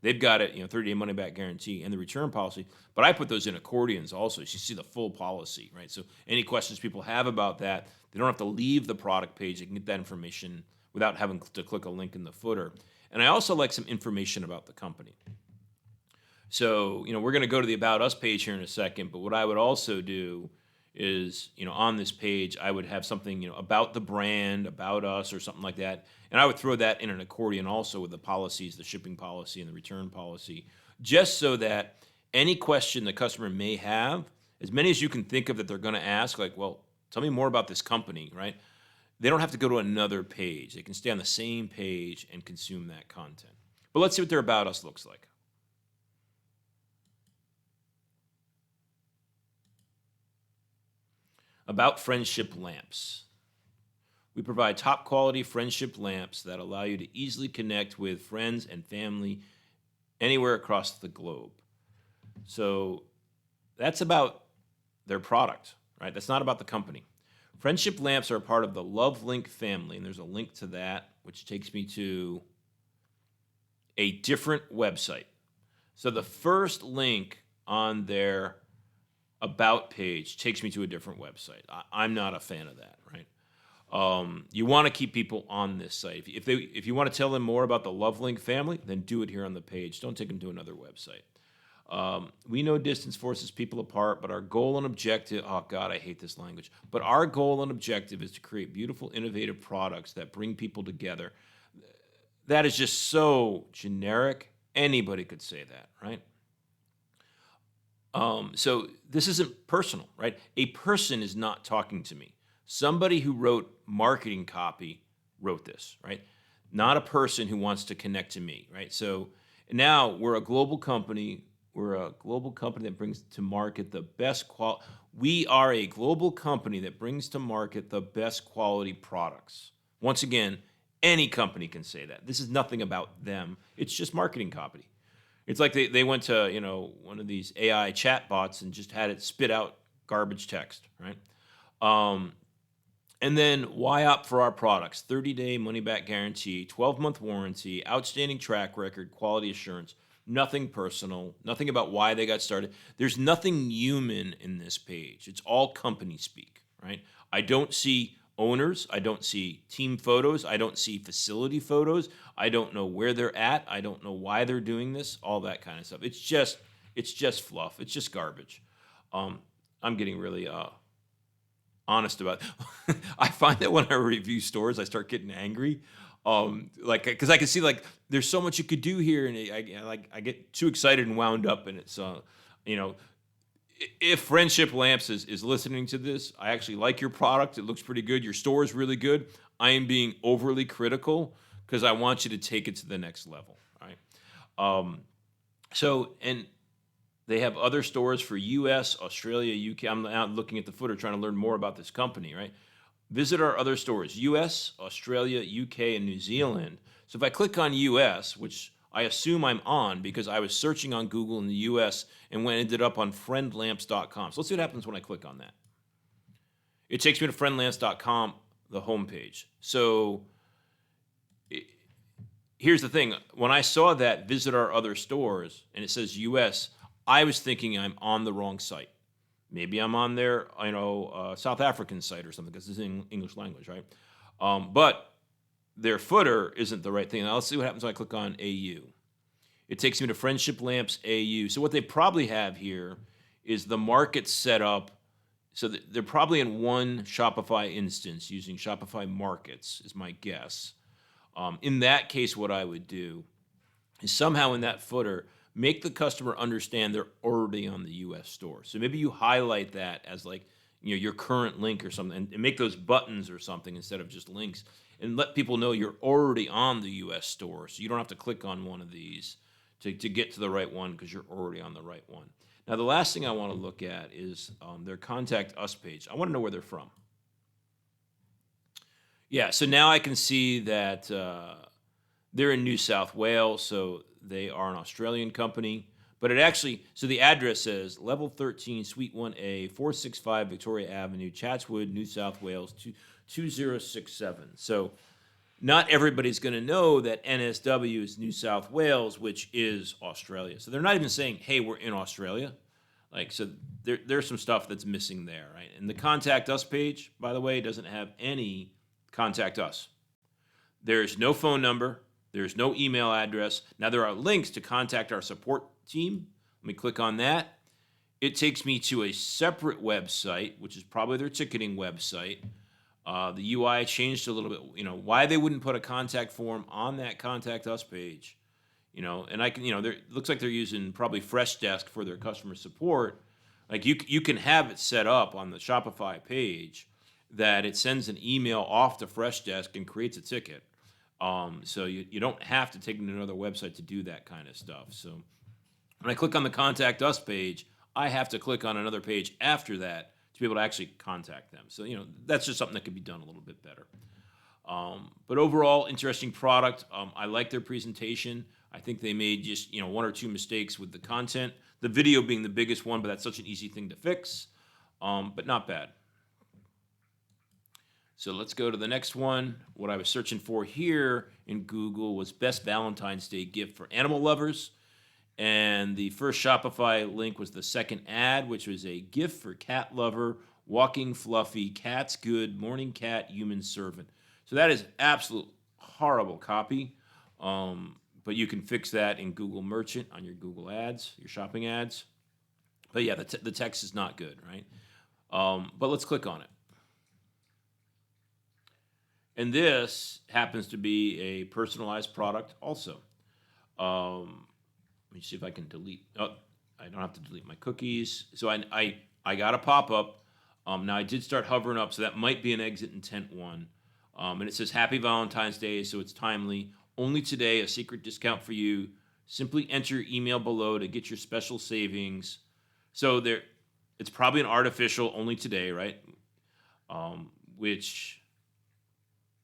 They've got it, 30-day money-back guarantee and the return policy. But I put those in accordions also, so you see the full policy, right? So any questions people have about that, they don't have to leave the product page. They can get that information without having to click a link in the footer. And I also like some information about the company. So, we're going to go to the About Us page here in a second, but what I would also do is, on this page, I would have something, about the brand, about us, or something like that. And I would throw that in an accordion also with the policies, the shipping policy and the return policy, just so that any question the customer may have, as many as you can think of that they're going to ask, like, well, tell me more about this company, right? They don't have to go to another page. They can stay on the same page and consume that content. But let's see what their About Us looks like. About friendship lamps. We provide top quality friendship lamps that allow you to easily connect with friends and family anywhere across the globe. So that's about their product, right? That's not about the company. Friendship lamps are a part of the LoveLink family, and there's a link to that, which takes me to a different website. So the first link on their About page takes me to a different website. I'm not a fan of that, right? You want to keep people on this site. If you want to tell them more about the LoveLink family, then do it here on the page. Don't take them to another website. We know distance forces people apart, but our goal and objective, oh God, I hate this language, but our goal and objective is to create beautiful, innovative products that bring people together. That is just so generic. Anybody could say that, right? So this isn't personal, right? A person is not talking to me. Somebody who wrote marketing copy wrote this, right? Not a person who wants to connect to me, right? So now we're a global company. We're a global company that brings to market the best quality. We are a global company that brings to market the best quality products. Once again, any company can say that. This is nothing about them. It's just marketing copy. It's like they went to, one of these AI chatbots and just had it spit out garbage text, right? And then why opt for our products? 30-day money-back guarantee, 12-month warranty, outstanding track record, quality assurance, nothing personal, nothing about why they got started. There's nothing human in this page. It's all company speak, right? I don't see owners. I don't see team photos. I don't see facility photos. I don't know where they're at. I don't know why they're doing this, all that kind of stuff. It's just fluff. It's just garbage. I'm getting really honest about it. I find that when I review stores, I start getting angry. Because I can see there's so much you could do here, and I get too excited and wound up, and it's if Friendship Lamps is listening to this, I actually like your product. It looks pretty good. Your store is really good. I am being overly critical because I want you to take it to the next level. Right. Um, and they have other stores for US, Australia, UK. I'm out looking at the footer trying to learn more about this company, right? Visit our other stores, US, Australia, UK, and New Zealand. So if I click on US, which I assume I'm on because I was searching on Google in the US and ended up on friendlamps.com. So let's see what happens when I click on that. It takes me to friendlamps.com, the homepage. So here's the thing. When I saw that visit our other stores and it says US, I was thinking I'm on the wrong site. Maybe I'm on their, South African site or something because it's in English language, right? But their footer isn't the right thing. Now let's see what happens when I click on AU. It takes me to Friendship Lamps AU. So what they probably have here is the market set up. So they're probably in one Shopify instance using Shopify Markets is my guess. In that case, what I would do is somehow in that footer, make the customer understand they're already on the US store. So maybe you highlight that as like, your current link or something and make those buttons or something instead of just links and let people know you're already on the US store. So you don't have to click on one of these to get to the right one because you're already on the right one. Now, the last thing I want to look at is their Contact Us page. I want to know where they're from. Yeah, so now I can see that they're in New South Wales, so they are an Australian company. But so the address says Level 13, Suite 1A, 465 Victoria Avenue, Chatswood, New South Wales, 2067. So not everybody's going to know that NSW is New South Wales, which is Australia. So they're not even saying, hey, we're in Australia. So there's some stuff that's missing there, right? And the Contact Us page, by the way, doesn't have any Contact Us. There's no phone number. There's no email address. Now, there are links to contact our support team. Let me click on that. It takes me to a separate website, which is probably their ticketing website. The UI changed a little bit. Why they wouldn't put a contact form on that Contact Us page. And I can, it looks like they're using probably Freshdesk for their customer support. Like you can have it set up on the Shopify page that it sends an email off to Freshdesk and creates a ticket. So you don't have to take it to another website to do that kind of stuff. So when I click on the Contact Us page, I have to click on another page after that to be able to actually contact them. So, that's just something that could be done a little bit better. But overall, interesting product. I like their presentation. I think they made just, one or two mistakes with the content. The video being the biggest one, but that's such an easy thing to fix. But not bad. So let's go to the next one. What I was searching for here in Google was best Valentine's Day gift for animal lovers. And the first Shopify link was the second ad, which was a gift for cat lover, walking fluffy, cat's good, morning cat, human servant. So that is absolute horrible copy. But you can fix that in Google Merchant on your Google ads, your shopping ads. But yeah, the text is not good, right? But let's click on it. And this happens to be a personalized product also. Let me see if I can delete. Oh, I don't have to delete my cookies. So I got a pop-up. Now I did start hovering up, so that might be an exit intent one. And it says Happy Valentine's Day, so it's timely. Only today, a secret discount for you. Simply enter your email below to get your special savings. So it's probably an artificial only today, right? Which,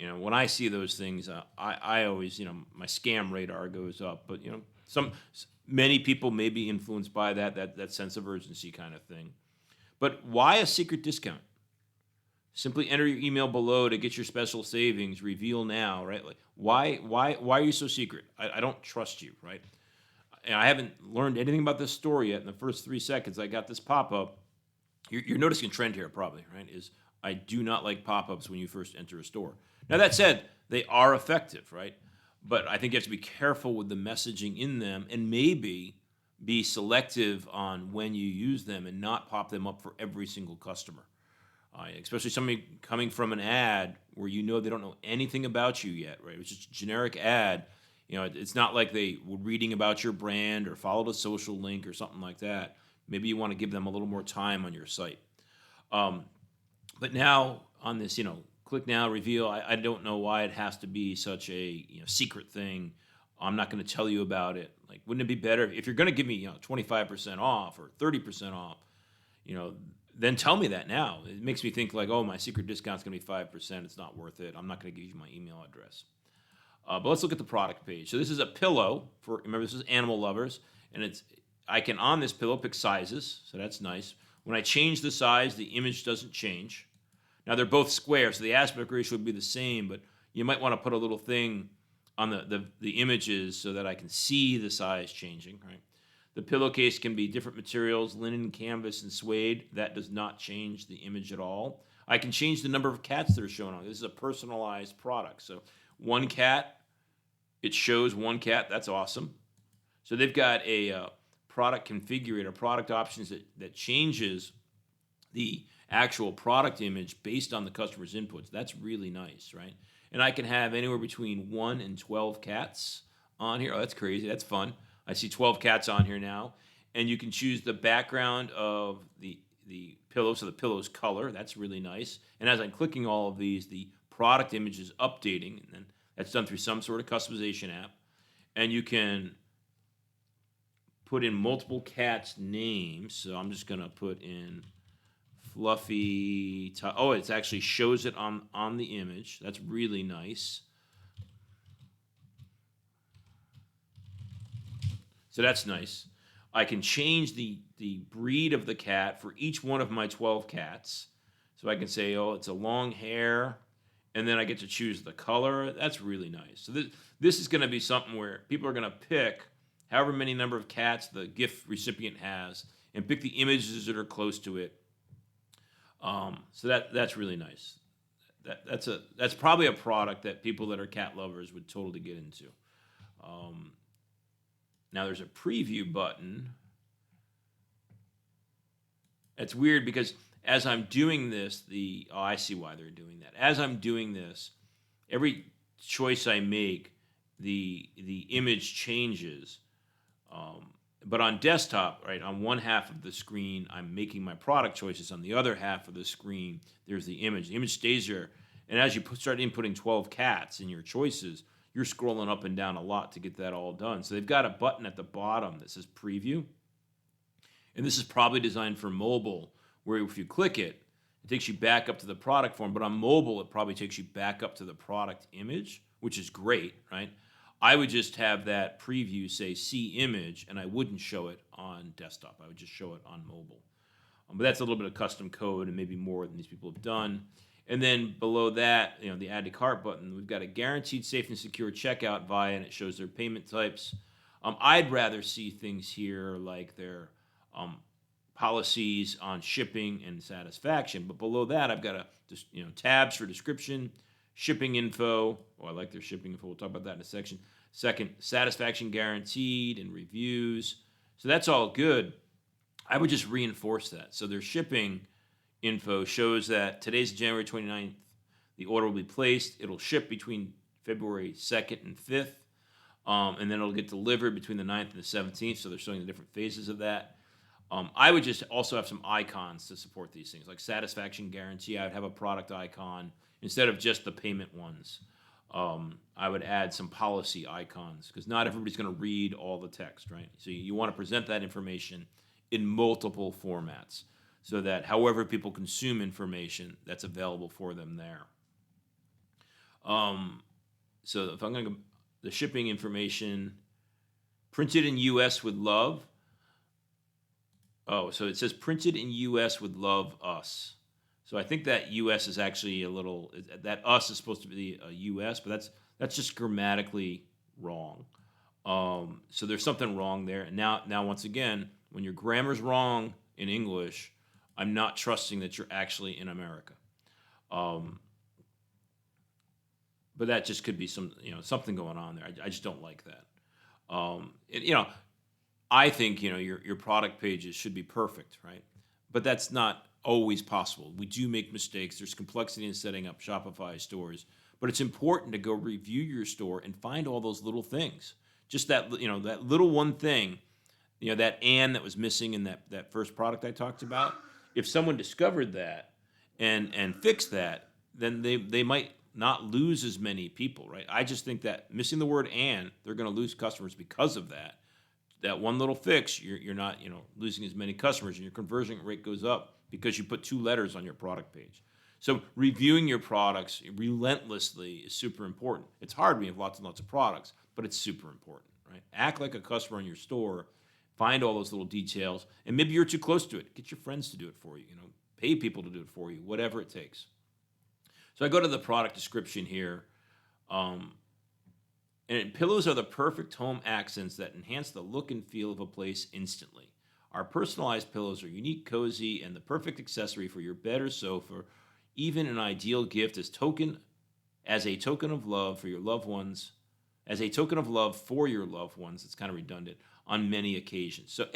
when I see those things, I always, my scam radar goes up. But, many people may be influenced by that sense of urgency kind of thing. But why a secret discount? Simply enter your email below to get your special savings. Reveal now, right? Like, why are you so secret? I don't trust you, right? And I haven't learned anything about this store yet. In the first 3 seconds, I got this pop-up. You're noticing a trend here, probably, right? Is I do not like pop-ups when you first enter a store. Now, that said, they are effective, right? But I think you have to be careful with the messaging in them and maybe be selective on when you use them and not pop them up for every single customer. Especially somebody coming from an ad where they don't know anything about you yet, right? It's just a generic ad. It's not like they were reading about your brand or followed a social link or something like that. Maybe you want to give them a little more time on your site. But now on this, click now, reveal. I don't know why it has to be such a secret thing. I'm not going to tell you about it. Like, wouldn't it be better if you're going to give me 25% off or 30% off? You know, then tell me that now. It makes me think like, oh, my secret discount's going to be 5%. It's not worth it. I'm not going to give you my email address. But let's look at the product page. So this is a pillow for, remember, this is animal lovers, and I can on this pillow pick sizes, so that's nice. When I change the size, the image doesn't change. Now they're both square, so the aspect ratio would be the same, but you might want to put a little thing on the images so that I can see the size changing, right? The pillowcase can be different materials, linen, canvas, and suede. That does not change the image at all. I can change the number of cats that are shown on. This is a personalized product. So one cat, it shows one cat. That's awesome. So they've got a product configurator, product options that changes the actual product image based on the customer's inputs. That's really nice, right? And I can have anywhere between 1 and 12 cats on here. Oh, that's crazy. That's fun. I see 12 cats on here now. And you can choose the background of the pillow, so the pillow's color. That's really nice. And as I'm clicking all of these, the product image is updating, and then that's done through some sort of customization app. And you can put in multiple cats' names. So I'm just going to put in Fluffy. Oh, it actually shows it on the image. That's really nice. So that's nice. I can change the breed of the cat for each one of my 12 cats. So I can say, oh, it's a long hair, and then I get to choose the color. That's really nice. So this is going to be something where people are going to pick however many number of cats the gift recipient has and pick the images that are close to it. So that's really nice. That's probably a product that people that are cat lovers would totally get into. Now there's a preview button. It's weird because as I'm doing this, I see why they're doing that. As I'm doing this, every choice I make, the image changes. But on desktop, right, on one half of the screen, I'm making my product choices. On the other half of the screen, there's the image. The image stays there. And as you start inputting 12 cats in your choices, you're scrolling up and down a lot to get that all done. So they've got a button at the bottom that says preview. And this is probably designed for mobile, where if you click it, it takes you back up to the product form. But on mobile, it probably takes you back up to the product image, which is great, right? I would just have that preview say see image, and I wouldn't show it on desktop. I would just show it on mobile. But that's a little bit of custom code and maybe more than these people have done. And then below that, the add to cart button, we've got a guaranteed safe and secure checkout via, and it shows their payment types. I'd rather see things here like their policies on shipping and satisfaction. But below that, I've got tabs for description, shipping info. Oh, I like their shipping info. We'll talk about that in a section. Second, satisfaction guaranteed and reviews. So that's all good. I would just reinforce that. So their shipping info shows that today's January 29th. The order will be placed. It'll ship between February 2nd and 5th. And then it'll get delivered between the 9th and the 17th. So they're showing the different phases of that. I would just also have some icons to support these things, like satisfaction guarantee. I would have a product icon instead of just the payment ones. I would add some policy icons because not everybody's going to read all the text, right? So you want to present that information in multiple formats so that however people consume information, that's available for them there. So if I'm going to go, the shipping information, printed in U.S. with love. Oh, so it says printed in U.S. with love, us. So I think that U.S. is actually that us is supposed to be a U.S., but that's just grammatically wrong. So there's something wrong there. And now once again, when your grammar's wrong in English, I'm not trusting that you're actually in America. But that just could be something going on there. I just don't like that. I think your product pages should be perfect, right? But that's not always possible. We do make mistakes. There's complexity in setting up Shopify stores, but it's important to go review your store and find all those little things. Just that that little one thing, that "and" that was missing in that first product I talked about. If someone discovered that and fixed that, then they might not lose as many people, right? I just think that missing the word "and," they're going to lose customers because of that. That one little fix, you're not losing as many customers, and your conversion rate goes up because you put 2 letters on your product page. So reviewing your products relentlessly is super important. It's hard when you have lots and lots of products, but it's super important, right? Act like a customer in your store. Find all those little details, and maybe you're too close to it. Get your friends to do it for you. Pay people to do it for you, whatever it takes. So I go to the product description here. And pillows are the perfect home accents that enhance the look and feel of a place instantly. Our personalized pillows are unique, cozy, and the perfect accessory for your bed or sofa, even an ideal gift as a token of love for your loved ones, as a token of love for your loved ones. It's kind of redundant on many occasions. So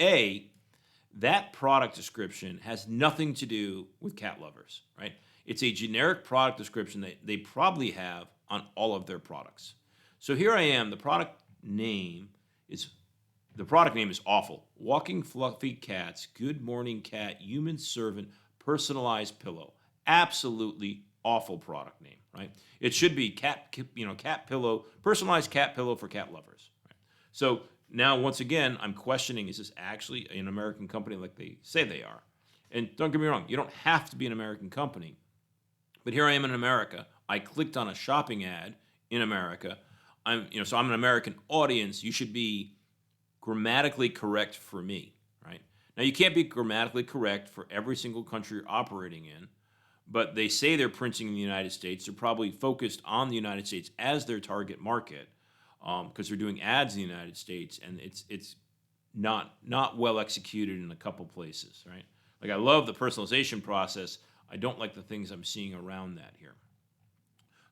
that product description has nothing to do with cat lovers, right? It's a generic product description that they probably have on all of their products. So here I am. The product name is awful. Walking fluffy cats, good morning cat, human servant, personalized pillow. Absolutely awful product name, right? It should be cat pillow, personalized cat pillow for cat lovers. Right? So now once again, I'm questioning: is this actually an American company like they say they are? And don't get me wrong, you don't have to be an American company. But here I am in America. I clicked on a shopping ad in America. So I'm an American audience. You should be grammatically correct for me, right? Now, you can't be grammatically correct for every single country you're operating in, but they say they're printing in the United States. They're probably focused on the United States as their target market because they're doing ads in the United States, and it's not well executed in a couple places, right? Like, I love the personalization process. I don't like the things I'm seeing around that here.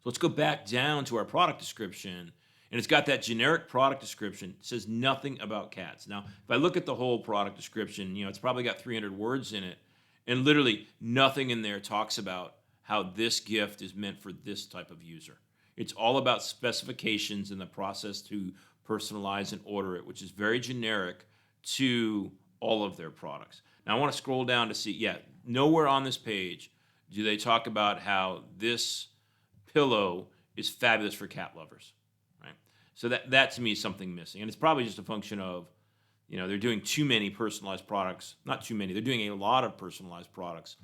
So let's go back down to our product description, and it's got that generic product description. It says nothing about cats. Now, if I look at the whole product description, it's probably got 300 words in it, and literally nothing in there talks about how this gift is meant for this type of user. It's all about specifications and the process to personalize and order it, which is very generic to all of their products. Now, I want to scroll down to see, nowhere on this page do they talk about how this pillow is fabulous for cat lovers, right? So that to me is something missing, and it's probably just a function of, they're doing too many personalized products. Not too many. They're doing a lot of personalized products,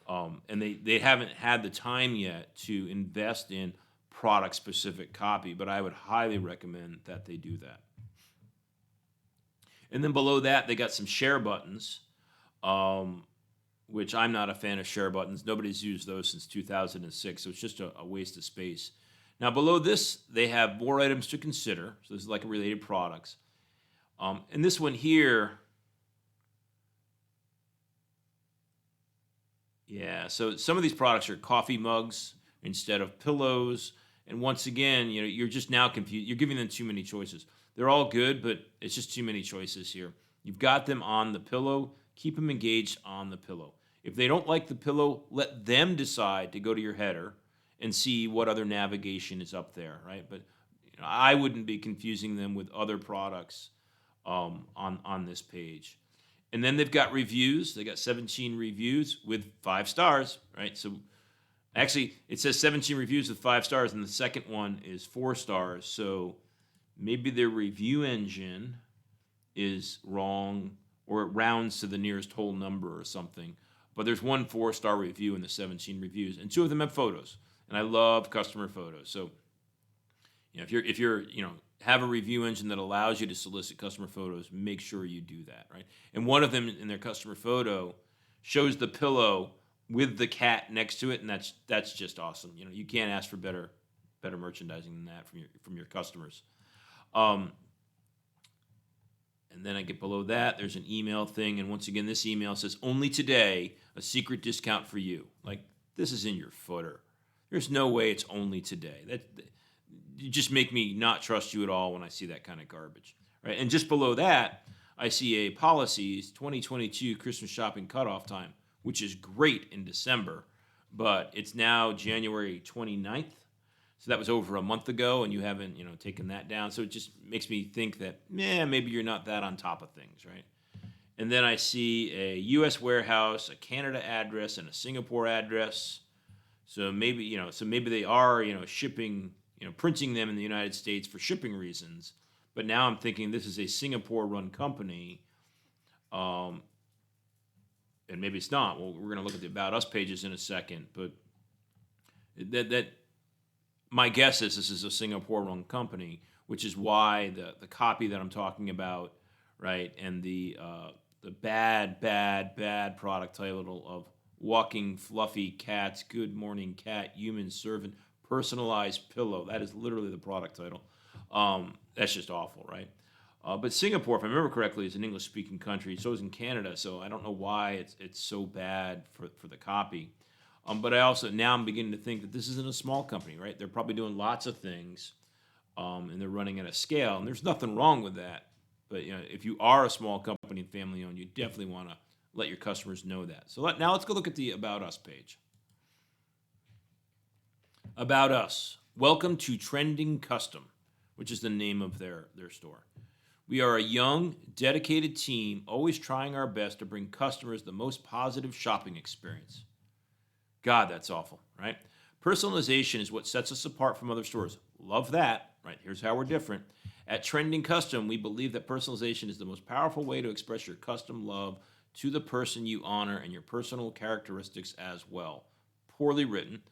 and they haven't had the time yet to invest in product-specific copy. But I would highly recommend that they do that. And then below that, they got some share buttons, which I'm not a fan of share buttons. Nobody's used those since 2006, so it's just a waste of space. Now, below this, they have more items to consider. So this is like related products. And this one here, so some of these products are coffee mugs instead of pillows. And once again, you're just now confused. You're giving them too many choices. They're all good, but it's just too many choices here. You've got them on the pillow. Keep them engaged on the pillow. If they don't like the pillow, let them decide to go to your header and see what other navigation is up there, right? But I wouldn't be confusing them with other products on this page. And then they've got reviews. They got 17 reviews with 5 stars, right? So actually, it says 17 reviews with 5 stars, and the second one is 4 stars. So maybe their review engine is wrong, or it rounds to the nearest whole number or something. But there's 1 4-star review in the 17 reviews, and 2 of them have photos. And I love customer photos. So, if you're have a review engine that allows you to solicit customer photos, make sure you do that, right? And one of them in their customer photo shows the pillow with the cat next to it, and that's just awesome. You can't ask for better merchandising than that from your customers. And then I get below that, there's an email thing, and once again, this email says, only today, a secret discount for you. Like, this is in your footer. There's no way it's only today. You just make me not trust you at all when I see that kind of garbage, right? And just below that, I see a policies 2022 Christmas shopping cutoff time, which is great in December, but it's now January 29th. So that was over a month ago, and you haven't, taken that down. So it just makes me think that, maybe you're not that on top of things, right? And then I see a U.S. warehouse, a Canada address, and a Singapore address. So maybe, so maybe they are, shipping, printing them in the United States for shipping reasons. But now I'm thinking this is a Singapore run company. Um, and maybe it's not. Well, we're going to look at the About Us pages in a second. But that my guess is this is a Singapore run company, which is why the copy that I'm talking about, right, and the bad product title of Walking Fluffy Cats, Good Morning Cat, Human Servant, Personalized Pillow. That is literally the product title. That's just awful, right? But Singapore, if I remember correctly, is an English-speaking country. So is in Canada. So I don't know why it's so bad for the copy. But I also now I'm beginning to think that this isn't a small company, right? They're probably doing lots of things, and they're running at a scale, and there's nothing wrong with that. But if you are a small company and family owned, you definitely want to let your customers know that. So now let's go look at the About Us page. About Us. Welcome to Trending Custom, which is the name of their store. We are a young, dedicated team, always trying our best to bring customers the most positive shopping experience. God, that's awful, right? Personalization is what sets us apart from other stores. Love that, right? Here's how we're different. At Trending Custom, we believe that personalization is the most powerful way to express your custom love to the person you honor and your personal characteristics as well. Poorly written.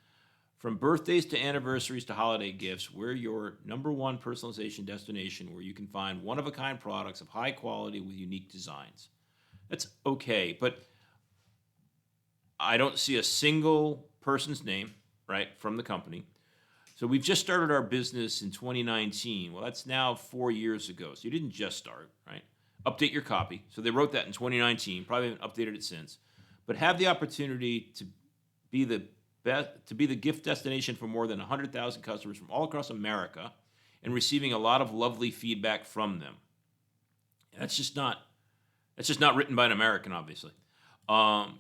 From birthdays to anniversaries to holiday gifts, we're your number one personalization destination where you can find one-of-a-kind products of high quality with unique designs. That's okay, but I don't see a single person's name, right, from the company. So we've just started our business in 2019. Well, that's now 4 years ago. So you didn't just start, right? Update your copy. So they wrote that in 2019. Probably haven't updated it since. But have the opportunity to be the gift destination for more than 100,000 customers from all across America and receiving a lot of lovely feedback from them. That's just not written by an American, obviously.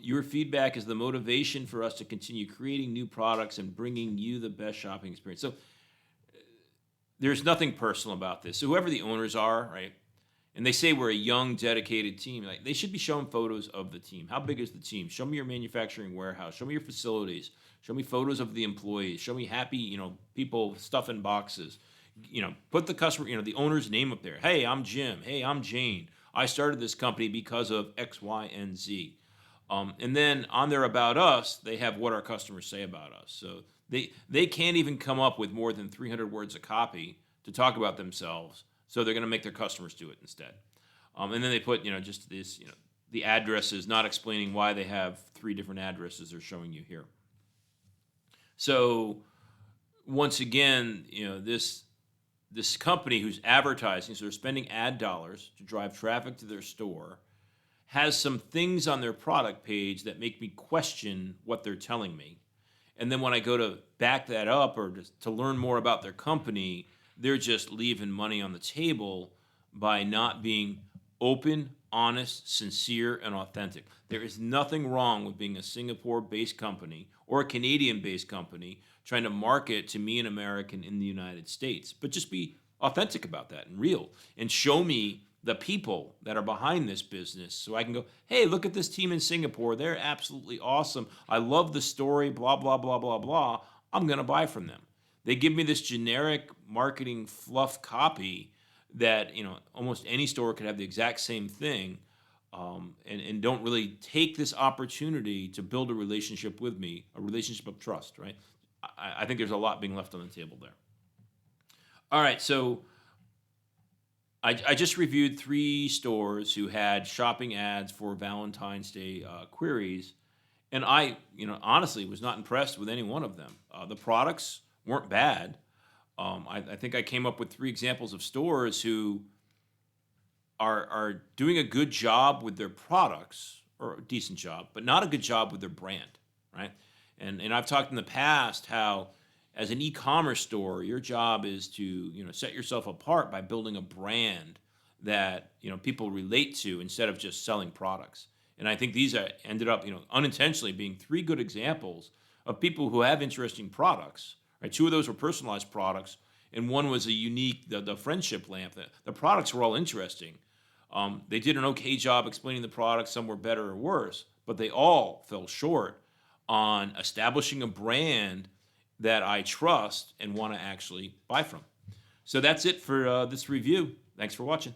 Your feedback is the motivation for us to continue creating new products and bringing you the best shopping experience. So there's nothing personal about this. So whoever the owners are, right, and they say we're a young, dedicated team, like they should be showing photos of the team. How big is the team? Show me your manufacturing warehouse. Show me your facilities. Show me photos of the employees. Show me happy, people stuffing boxes. Put the customer, the owner's name up there. Hey, I'm Jim. Hey, I'm Jane. I started this company because of X, Y, and Z. And then on their About Us, they have what our customers say about us. So they can't even come up with more than 300 words of copy to talk about themselves. So they're going to make their customers do it instead. And then they put, just this, the addresses, not explaining why they have 3 different addresses they're showing you here. So once again, this company who's advertising, so they're spending ad dollars to drive traffic to their store, has some things on their product page that make me question what they're telling me. And then when I go to back that up or just to learn more about their company, they're just leaving money on the table by not being open, honest, sincere, and authentic. There is nothing wrong with being a Singapore-based company or a Canadian-based company trying to market to me, an American in the United States. But just be authentic about that and real and show me the people that are behind this business so I can go, hey, look at this team in Singapore. They're absolutely awesome. I love the story, blah, blah, blah, blah, blah. I'm going to buy from them. They give me this generic marketing fluff copy that, almost any store could have the exact same thing, and don't really take this opportunity to build a relationship with me, a relationship of trust, right? I think there's a lot being left on the table there. All right, so I just reviewed 3 stores who had shopping ads for Valentine's Day queries, and I, honestly was not impressed with any one of them. The products weren't bad. I think I came up with 3 examples of stores who are doing a good job with their products, or a decent job, but not a good job with their brand, right? And I've talked in the past how as an e-commerce store, your job is to set yourself apart by building a brand that people relate to instead of just selling products. And I think these ended up unintentionally being 3 good examples of people who have interesting products. Right, 2 of those were personalized products, and one was a unique the friendship lamp. The products were all interesting. They did an okay job explaining the products. Some were better or worse, but they all fell short on establishing a brand that I trust and want to actually buy from. So that's it for this review. Thanks for watching.